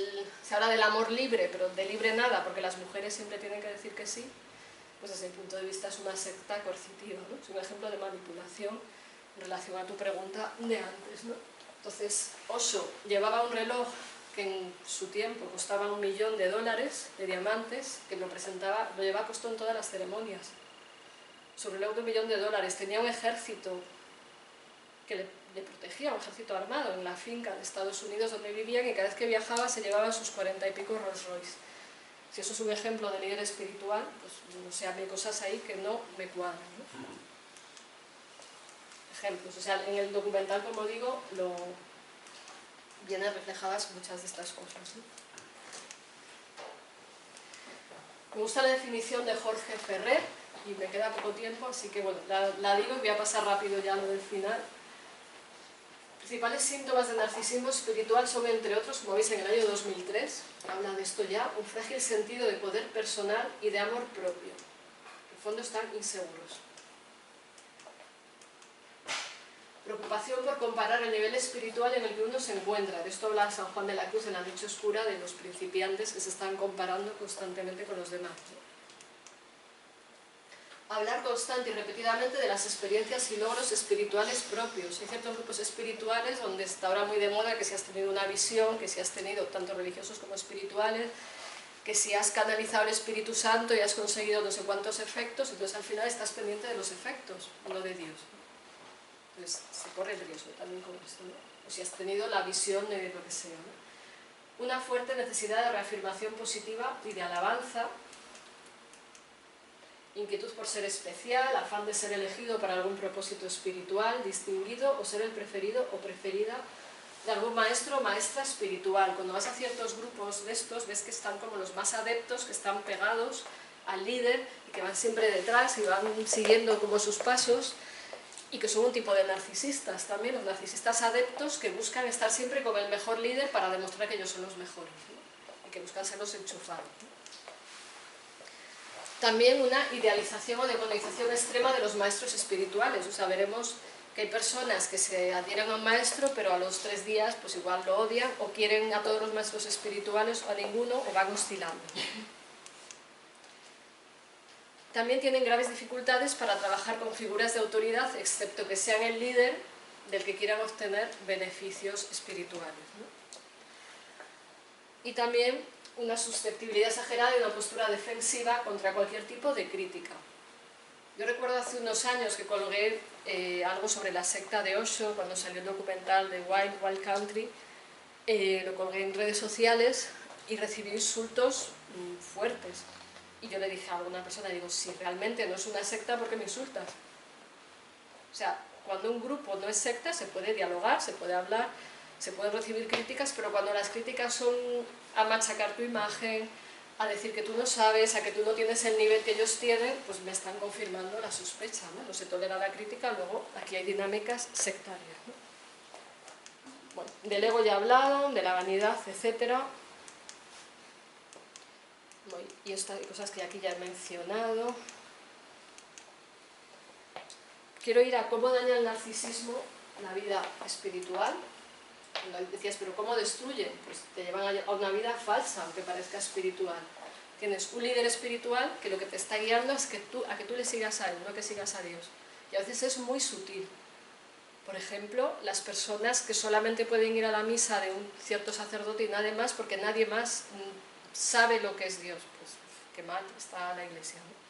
se habla del amor libre, pero de libre nada, porque las mujeres siempre tienen que decir que sí, pues desde mi punto de vista es una secta coercitiva, ¿no? Es un ejemplo de manipulación en relación a tu pregunta de antes, ¿no? Entonces, Osho llevaba un reloj que en su tiempo costaba $1 millón de diamantes, que lo llevaba puesto en todas las ceremonias. Su reloj de $1 millón, tenía un ejército que le protegía, un ejército armado en la finca de Estados Unidos donde vivían, y cada vez que viajaba se llevaba sus 40 y pico Rolls Royce. Si eso es un ejemplo de líder espiritual, pues no sé, hay cosas ahí que no me cuadran, ¿no? Ejemplos, o sea, en el documental, como digo, vienen reflejadas muchas de estas cosas, ¿no? Me gusta la definición de Jorge Ferrer, y me queda poco tiempo, así que bueno, la digo y voy a pasar rápido ya a lo del final. Principales síntomas de narcisismo espiritual son, entre otros, como veis en el año 2003, habla de esto ya, un frágil sentido de poder personal y de amor propio. En el fondo están inseguros. Preocupación por comparar el nivel espiritual en el que uno se encuentra. De esto habla San Juan de la Cruz en la Noche Oscura, de los principiantes que se están comparando constantemente con los demás. Hablar constante y repetidamente de las experiencias y logros espirituales propios. Hay ciertos grupos espirituales donde está ahora muy de moda que si has tenido una visión, que si has tenido tanto religiosos como espirituales, que si has canalizado el Espíritu Santo y has conseguido no sé cuántos efectos, entonces al final estás pendiente de los efectos, no de Dios. Entonces se corre el riesgo también con esto, ¿no? O si has tenido la visión de lo que sea, ¿no? Una fuerte necesidad de reafirmación positiva y de alabanza, inquietud por ser especial, afán de ser elegido para algún propósito espiritual, distinguido o ser el preferido o preferida de algún maestro o maestra espiritual. Cuando vas a ciertos grupos de estos, ves que están como los más adeptos, que están pegados al líder y que van siempre detrás y van siguiendo como sus pasos, y que son un tipo de narcisistas también, los narcisistas adeptos que buscan estar siempre con el mejor líder para demostrar que ellos son los mejores, ¿no? Y que buscan ser los enchufados, ¿no? También una idealización o demonización extrema de los maestros espirituales. O sea, veremos que hay personas que se adhieren a un maestro, pero a los 3 días pues igual lo odian, o quieren a todos los maestros espirituales o a ninguno, o van oscilando. También tienen graves dificultades para trabajar con figuras de autoridad, excepto que sean el líder del que quieran obtener beneficios espirituales, ¿no? Y también una susceptibilidad exagerada y una postura defensiva contra cualquier tipo de crítica. Yo recuerdo hace unos años que colgué algo sobre la secta de Osho, cuando salió el documental de Wild Country, lo colgué en redes sociales y recibí insultos fuertes. Y yo le dije a alguna persona, digo, si realmente no es una secta, ¿por qué me insultas? O sea, cuando un grupo no es secta, se puede dialogar, se puede hablar, se pueden recibir críticas, pero cuando las críticas son a machacar tu imagen, a decir que tú no sabes, a que tú no tienes el nivel que ellos tienen, pues me están confirmando la sospecha, ¿no? No se tolera la crítica, luego aquí hay dinámicas sectarias, ¿no? Bueno, del ego ya he hablado, de la vanidad, etcétera. Y estas cosas que aquí ya he mencionado. Quiero ir a cómo daña el narcisismo la vida espiritual. Decías, pero ¿cómo destruye? Pues te llevan a una vida falsa, aunque parezca espiritual. Tienes un líder espiritual que lo que te está guiando es a que tú le sigas a él, no que sigas a Dios. Y a veces es muy sutil. Por ejemplo, las personas que solamente pueden ir a la misa de un cierto sacerdote y nadie más, porque nadie más sabe lo que es Dios. Pues qué mal está la Iglesia, ¿no?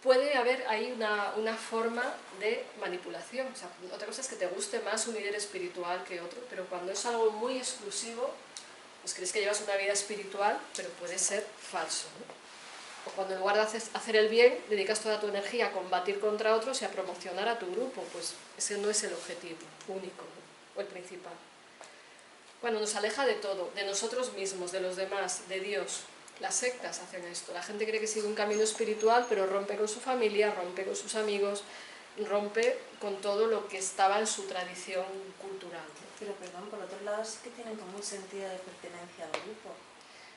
Puede haber ahí una forma de manipulación. O sea, otra cosa es que te guste más un líder espiritual que otro, pero cuando es algo muy exclusivo, pues crees que llevas una vida espiritual, pero puede ser falso, ¿no? O cuando en lugar de hacer el bien, dedicas toda tu energía a combatir contra otros y a promocionar a tu grupo, pues ese no es el objetivo único, ¿no? O el principal. Cuando nos aleja de todo, de nosotros mismos, de los demás, de Dios. Las sectas hacen esto. La gente cree que sigue un camino espiritual, pero rompe con su familia, rompe con sus amigos, rompe con todo lo que estaba en su tradición cultural, ¿no? Pero perdón, por otro lado sí que tienen como un sentido de pertenencia al grupo.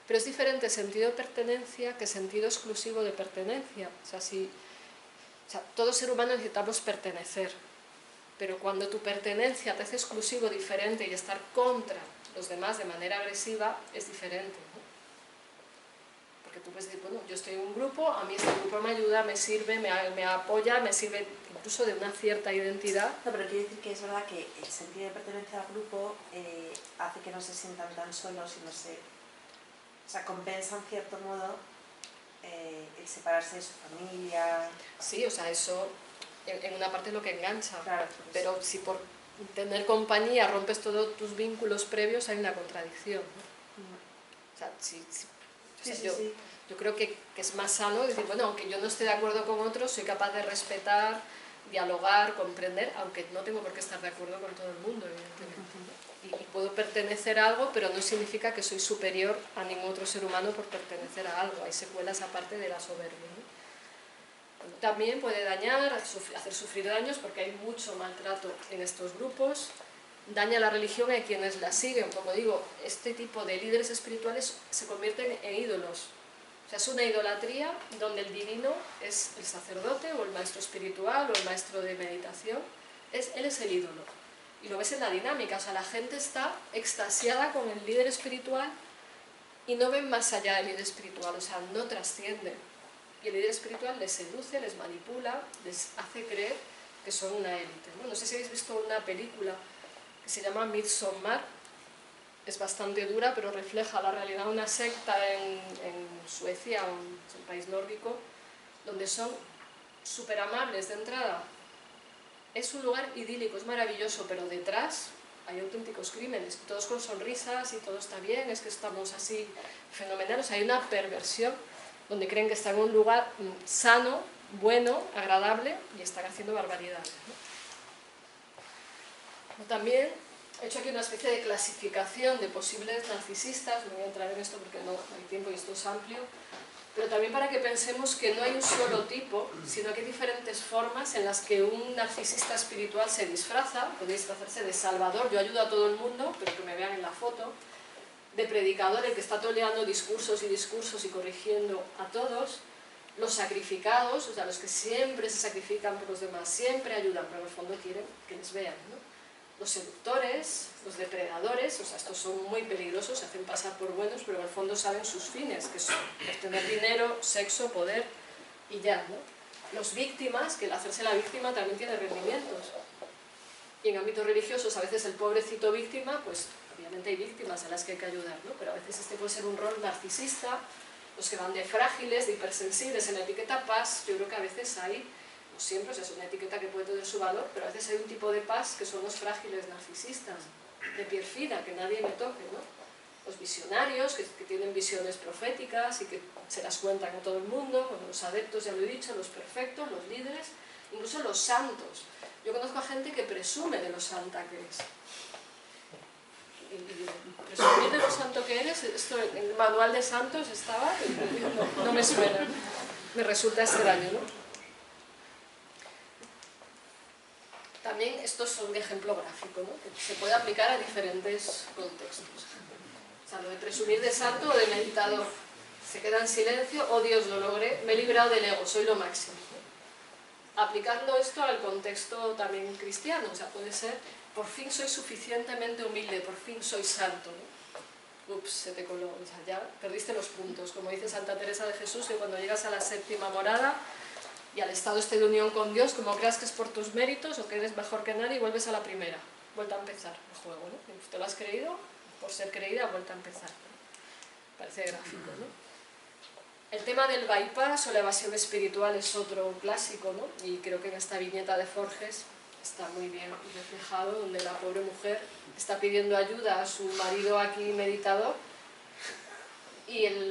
Pero es diferente sentido de pertenencia que sentido exclusivo de pertenencia. O sea, todo ser humano necesitamos pertenecer, pero cuando tu pertenencia te hace exclusivo, diferente, y estar contra los demás de manera agresiva, es diferente, ¿no? Porque tú puedes decir, bueno, yo estoy en un grupo, a mí este grupo me ayuda, me sirve, me apoya, me sirve incluso de una cierta identidad. No, pero quiero decir que es verdad que el sentido de pertenencia al grupo hace que no se sientan tan solos y no se... O sea, compensa en cierto modo el separarse de su familia. Sí, o sea, eso en una parte es lo que engancha. Claro, pero si por tener compañía rompes todos tus vínculos previos, hay una contradicción, ¿no? O sea, yo creo que es más sano decir, bueno, aunque yo no esté de acuerdo con otros, soy capaz de respetar, dialogar, comprender, aunque no tengo por qué estar de acuerdo con todo el mundo, evidentemente, ¿no? Y puedo pertenecer a algo, pero no significa que soy superior a ningún otro ser humano por pertenecer a algo. Hay secuelas aparte de la soberbia, ¿no? También puede dañar, hacer sufrir daños, porque hay mucho maltrato en estos grupos. Daña la religión a quienes la siguen. Como digo, este tipo de líderes espirituales se convierten en ídolos. O sea, es una idolatría donde el divino es el sacerdote o el maestro espiritual o el maestro de meditación. Él es el ídolo. Y lo ves en la dinámica. O sea, la gente está extasiada con el líder espiritual y no ven más allá del líder espiritual. O sea, no trascienden. Y el líder espiritual les seduce, les manipula, les hace creer que son una élite, ¿no? No sé si habéis visto una película que se llama Midsommar. Es bastante dura, pero refleja la realidad de una secta en Suecia, un país nórdico, donde son súper amables de entrada. Es un lugar idílico, es maravilloso, pero detrás hay auténticos crímenes, todos con sonrisas y todo está bien, es que estamos así fenomenales. O sea, hay una perversión donde creen que están en un lugar sano, bueno, agradable, y están haciendo barbaridades, ¿no? También he hecho aquí una especie de clasificación de posibles narcisistas. No voy a entrar en esto porque no hay tiempo y esto es amplio, pero también para que pensemos que no hay un solo tipo, sino que hay diferentes formas en las que un narcisista espiritual se disfraza. Puede disfrazarse de salvador, yo ayudo a todo el mundo, pero que me vean en la foto, de predicador, el que está toleando discursos y corrigiendo a todos, los sacrificados, o sea, los que siempre se sacrifican por los demás, siempre ayudan, pero en el fondo quieren que les vean, ¿no? Los seductores, los depredadores, o sea, estos son muy peligrosos, se hacen pasar por buenos, pero en el fondo saben sus fines, que son obtener dinero, sexo, poder y ya, ¿no? Los víctimas, que el hacerse la víctima también tiene rendimientos. Y en ámbitos religiosos, a veces el pobrecito víctima, pues obviamente hay víctimas a las que hay que ayudar, ¿no? Pero a veces este puede ser un rol narcisista, los que van de frágiles, de hipersensibles. En la etiqueta paz, yo creo que a veces hay, no siempre, o sea, es una etiqueta que puede tener su valor, pero a veces hay un tipo de paz que son los frágiles narcisistas, de perfida, que nadie me toque, ¿no? Los visionarios, que tienen visiones proféticas y que se las cuentan a todo el mundo, bueno, los adeptos, ya lo he dicho, los perfectos, los líderes, incluso los santos. Yo conozco a gente que presume de lo santa que es. Y presumir de lo santo que eres, esto en el manual de santos estaba, no me suena, me resulta extraño, ¿no? También esto es un ejemplo gráfico, ¿no? Que se puede aplicar a diferentes contextos. O sea, lo de presumir de santo o de meditador, se queda en silencio, oh Dios, lo logré, me he librado del ego, soy lo máximo, ¿no? Aplicando esto al contexto también cristiano, o sea, puede ser, por fin soy suficientemente humilde, por fin soy santo, ¿no? Ups, se te coló, o sea, ya perdiste los puntos. Como dice Santa Teresa de Jesús, que cuando llegas a la séptima morada y al estado este de unión con Dios, como creas que es por tus méritos o que eres mejor que nadie, vuelves a la primera, vuelta a empezar el juego, ¿no? ¿Te lo has creído? Por ser creída, vuelta a empezar, ¿no? Parece gráfico, ¿no? El tema del bypass o la evasión espiritual es otro clásico, ¿no? Y creo que en esta viñeta de Forges está muy bien reflejado, donde la pobre mujer está pidiendo ayuda a su marido aquí meditador, y en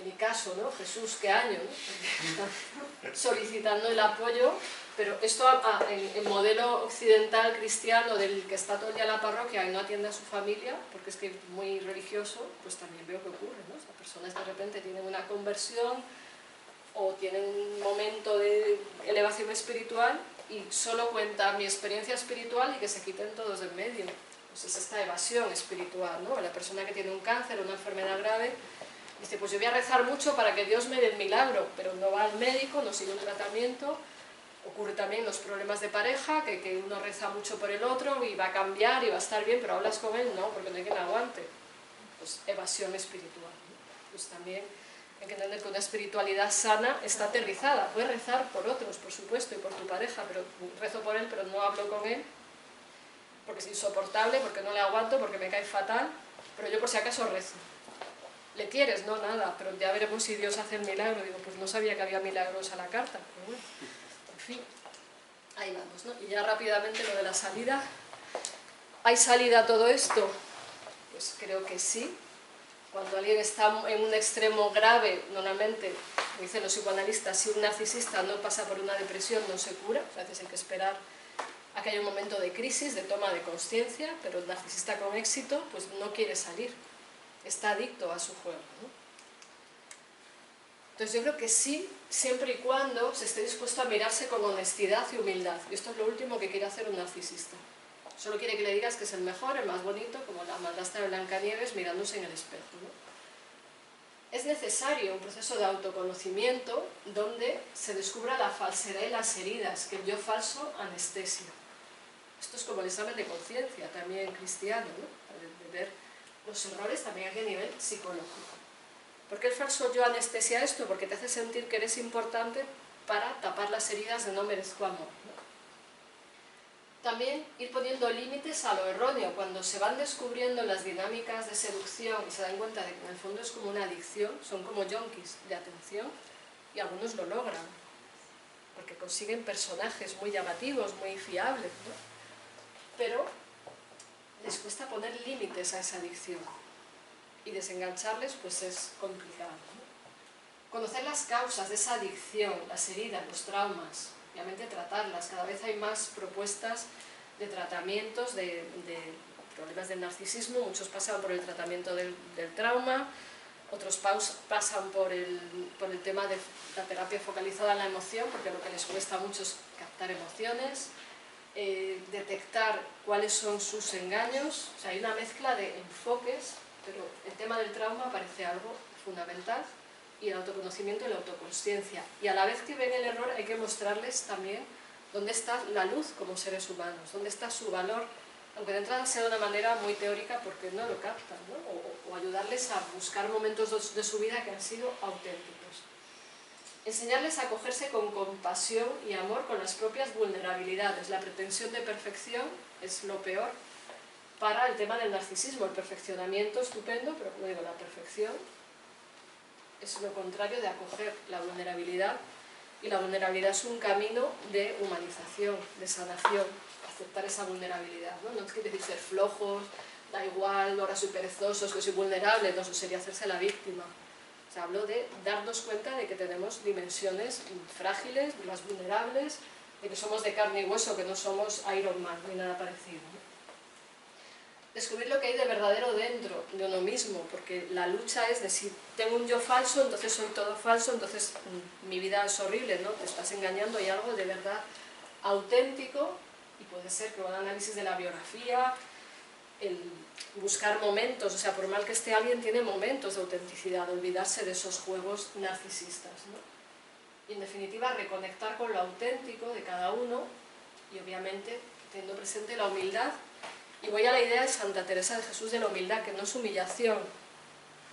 mi caso, ¿no? Jesús, qué año, ¿no? Está solicitando el apoyo, pero esto en modelo occidental cristiano del que está todo el día en la parroquia y no atiende a su familia, porque es que es muy religioso, pues también veo que ocurre, ¿no? O sea, personas de repente tienen una conversión o tienen un momento de elevación espiritual y solo cuenta mi experiencia espiritual y que se quiten todos de en medio. Pues es esta evasión espiritual, ¿no? La persona que tiene un cáncer o una enfermedad grave dice, pues yo voy a rezar mucho para que Dios me dé el milagro, pero no va al médico, no sigue un tratamiento. Ocurre también los problemas de pareja, que uno reza mucho por el otro y va a cambiar y va a estar bien, pero hablas con él, no, porque no hay quien aguante. Pues evasión espiritual, ¿no? Pues también hay que entender que una espiritualidad sana está aterrizada. Puedes rezar por otros, por supuesto, y por tu pareja, pero rezo por él, pero no hablo con él, porque es insoportable, porque no le aguanto, porque me cae fatal, pero yo por si acaso rezo. ¿Le quieres? No, nada, pero ya veremos si Dios hace el milagro. Digo, pues no sabía que había milagros a la carta, pero bueno, en fin, ahí vamos, ¿no? Y ya rápidamente lo de la salida. ¿Hay salida a todo esto? Pues creo que sí. Cuando alguien está en un extremo grave, normalmente dicen los psicoanalistas, si un narcisista no pasa por una depresión no se cura, o sea, hay que esperar a que haya un momento de crisis, de toma de conciencia, pero el narcisista con éxito pues no quiere salir, está adicto a su juego, ¿no? Entonces yo creo que sí, siempre y cuando se esté dispuesto a mirarse con honestidad y humildad, y esto es lo último que quiere hacer un narcisista. Solo quiere que le digas que es el mejor, el más bonito, como la madrastra de Blancanieves mirándose en el espejo, ¿no? Es necesario un proceso de autoconocimiento donde se descubra la falsedad y las heridas, que el yo falso anestesia. Esto es como el examen de conciencia, también cristiano, ¿no? De ver los errores también aquí a nivel psicológico. ¿Por qué el falso yo anestesia esto? Porque te hace sentir que eres importante para tapar las heridas de no merezco amor, ¿no? También ir poniendo límites a lo erróneo. Cuando se van descubriendo las dinámicas de seducción y se dan cuenta de que en el fondo es como una adicción, son como yonkis de atención, y algunos lo logran, porque consiguen personajes muy llamativos, muy fiables, ¿no? Pero les cuesta poner límites a esa adicción, y desengancharles pues es complicado, ¿no? Conocer las causas de esa adicción, las heridas, los traumas, obviamente tratarlas. Cada vez hay más propuestas de tratamientos de problemas del narcisismo. Muchos pasan por el tratamiento del trauma, otros pasan por el tema de la terapia focalizada en la emoción, porque lo que les cuesta mucho es captar emociones, detectar cuáles son sus engaños. O sea, hay una mezcla de enfoques, pero el tema del trauma parece algo fundamental, y el autoconocimiento y la autoconsciencia. Y a la vez que ven el error hay que mostrarles también dónde está la luz como seres humanos, dónde está su valor, aunque de entrada sea de una manera muy teórica porque no lo captan, ¿no? O ayudarles a buscar momentos de su vida que han sido auténticos. Enseñarles a acogerse con compasión y amor con las propias vulnerabilidades. La pretensión de perfección es lo peor para el tema del narcisismo. El perfeccionamiento estupendo, pero como digo, la perfección es lo contrario de acoger la vulnerabilidad, y la vulnerabilidad es un camino de humanización, de sanación, aceptar esa vulnerabilidad, ¿no? No quiere decir ser flojos, da igual, ahora soy perezoso, es que soy vulnerable, no, eso sería hacerse la víctima. O sea, hablo de darnos cuenta de que tenemos dimensiones frágiles, más vulnerables, de que somos de carne y hueso, que no somos Iron Man ni nada parecido, ¿no? Descubrir lo que hay de verdadero dentro de uno mismo, porque la lucha es de si tengo un yo falso, entonces soy todo falso, entonces mi vida es horrible, ¿no? Te estás engañando, hay algo de verdad auténtico, y puede ser que un análisis de la biografía, el buscar momentos, o sea, por mal que esté alguien, tiene momentos de autenticidad, de olvidarse de esos juegos narcisistas, ¿no? Y en definitiva reconectar con lo auténtico de cada uno, y obviamente teniendo presente la humildad. Y voy a la idea de Santa Teresa de Jesús de la humildad, que no es humillación,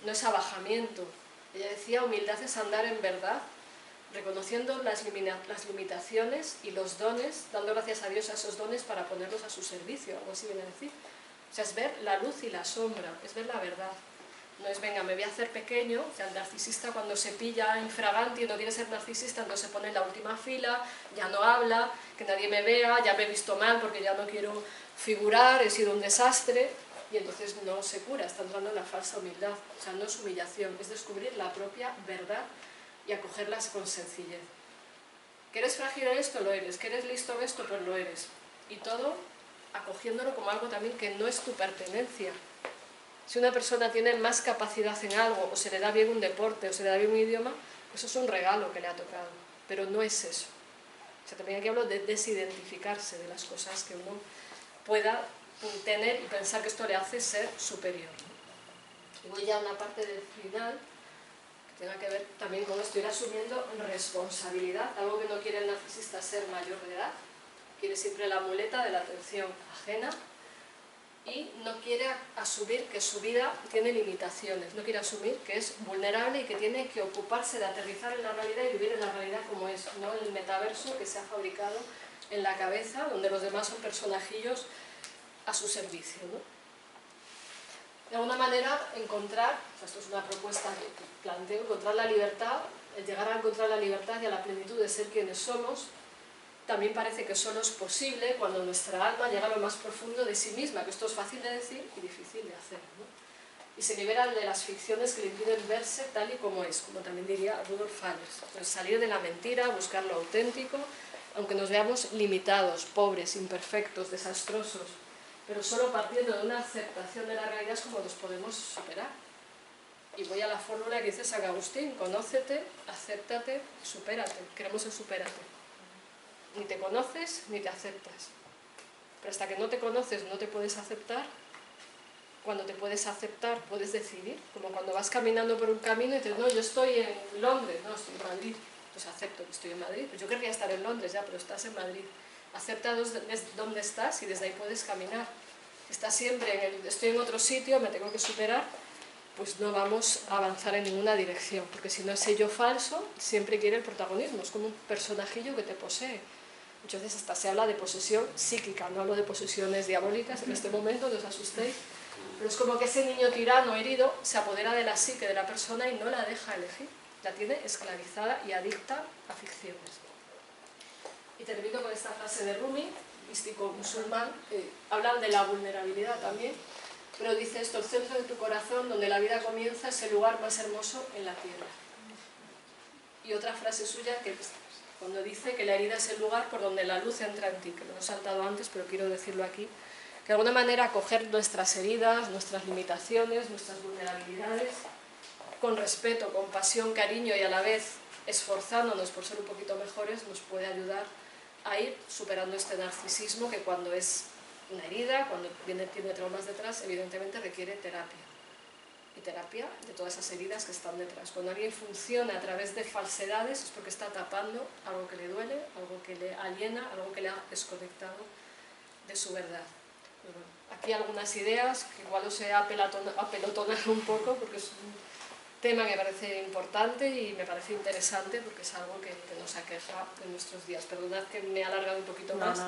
no es abajamiento. Ella decía, humildad es andar en verdad, reconociendo las limitaciones y los dones, dando gracias a Dios a esos dones para ponerlos a su servicio, algo así viene a decir. O sea, es ver la luz y la sombra, es ver la verdad. No es, venga, me voy a hacer pequeño. O sea, el narcisista cuando se pilla infraganti y no quiere ser narcisista, entonces se pone en la última fila, ya no habla, que nadie me vea, ya me he visto mal porque ya no quiero figurar, he sido un desastre, y entonces no se cura, está entrando en la falsa humildad. O sea, no es humillación, es descubrir la propia verdad y acogerlas con sencillez. ¿Que eres frágil en esto? Lo eres. ¿Que eres listo en esto? Pues lo eres. Y todo acogiéndolo como algo también que no es tu pertenencia. Si una persona tiene más capacidad en algo, o se le da bien un deporte, o se le da bien un idioma, pues eso es un regalo que le ha tocado, pero no es eso. O sea, también aquí hablo de desidentificarse de las cosas que uno pueda tener y pensar que esto le hace ser superior. Y voy ya a una parte del final que tenga que ver también con esto, ir asumiendo responsabilidad, algo que no quiere el narcisista, ser mayor de edad, quiere siempre la muleta de la atención ajena, y no quiere asumir que su vida tiene limitaciones, no quiere asumir que es vulnerable y que tiene que ocuparse de aterrizar en la realidad y vivir en la realidad como es, no en el metaverso que se ha fabricado en la cabeza, donde los demás son personajillos a su servicio, ¿no? De alguna manera encontrar, o sea, esto es una propuesta que planteo, encontrar la libertad, el llegar a encontrar la libertad y a la plenitud de ser quienes somos. También parece que solo es posible cuando nuestra alma llega a lo más profundo de sí misma, que esto es fácil de decir y difícil de hacer, ¿no? y se liberan de las ficciones que le impiden verse tal y como es, como también diría Rudolf Fallers. Entonces, salir de la mentira, buscar lo auténtico, aunque nos veamos limitados, pobres, imperfectos, desastrosos, pero solo partiendo de una aceptación de la realidad es como nos podemos superar. Y voy a la fórmula que dice San Agustín: conócete, acéptate, supérate. Queremos el supérate. Ni te conoces ni te aceptas. Pero hasta que no te conoces no te puedes aceptar. Cuando te puedes aceptar puedes decidir, como cuando vas caminando por un camino y dices, no, yo estoy en Londres, no, estoy en Madrid. Pues acepto que estoy en Madrid. Pues yo querría estar en Londres ya, pero estás en Madrid. Acepta dónde estás y desde ahí puedes caminar. Estás siempre estoy en otro sitio, me tengo que superar, pues no vamos a avanzar en ninguna dirección, porque si no, ese yo falso siempre quiere el protagonismo, es como un personajillo que te posee. Muchas veces hasta se habla de posesión psíquica, no hablo de posesiones diabólicas en este momento, no os asustéis, pero es como que ese niño tirano herido se apodera de la psique de la persona y no la deja elegir, la tiene esclavizada y adicta a ficciones. Y termino con esta frase de Rumi, místico musulmán, hablan de la vulnerabilidad también, pero dice esto: el centro de tu corazón, donde la vida comienza, es el lugar más hermoso en la tierra. Y otra frase suya, que cuando dice que la herida es el lugar por donde la luz entra en ti, que lo he saltado antes, pero quiero decirlo aquí, que de alguna manera acoger nuestras heridas, nuestras limitaciones, nuestras vulnerabilidades, con respeto, compasión, cariño y a la vez esforzándonos por ser un poquito mejores, nos puede ayudar a ir superando este narcisismo que cuando es una herida, cuando tiene traumas detrás, evidentemente requiere terapia. Y terapia de todas esas heridas que están detrás. Cuando alguien funciona a través de falsedades es porque está tapando algo que le duele, algo que le aliena, algo que le ha desconectado de su verdad. Pues bueno, aquí algunas ideas que igual os he apelotonado un poco porque es un tema que me parece importante y me parece interesante porque es algo que nos aqueja en nuestros días. Perdonad que me he alargado un poquito más,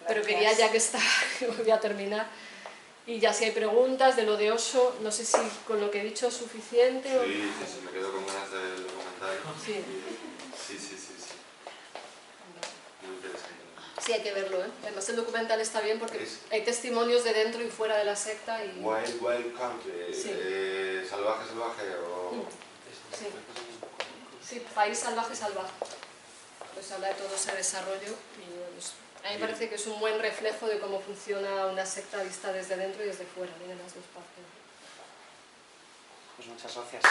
pero quería, ya que está, voy a terminar. Y ya si hay preguntas de lo de Osho, no sé si con lo que he dicho es suficiente. Sí, sí, me quedo con ganas del comentario. Sí. Sí. Muy interesante. Sí, hay que verlo, ¿eh? Además el documental está bien porque hay testimonios de dentro y fuera de la secta. Y... Wild Country, sí. Salvaje o... Sí, país salvaje. Pues habla de todo ese desarrollo y pues, a mí me parece que es un buen reflejo de cómo funciona una secta vista desde dentro y desde fuera, vienen las dos partes. Pues muchas gracias.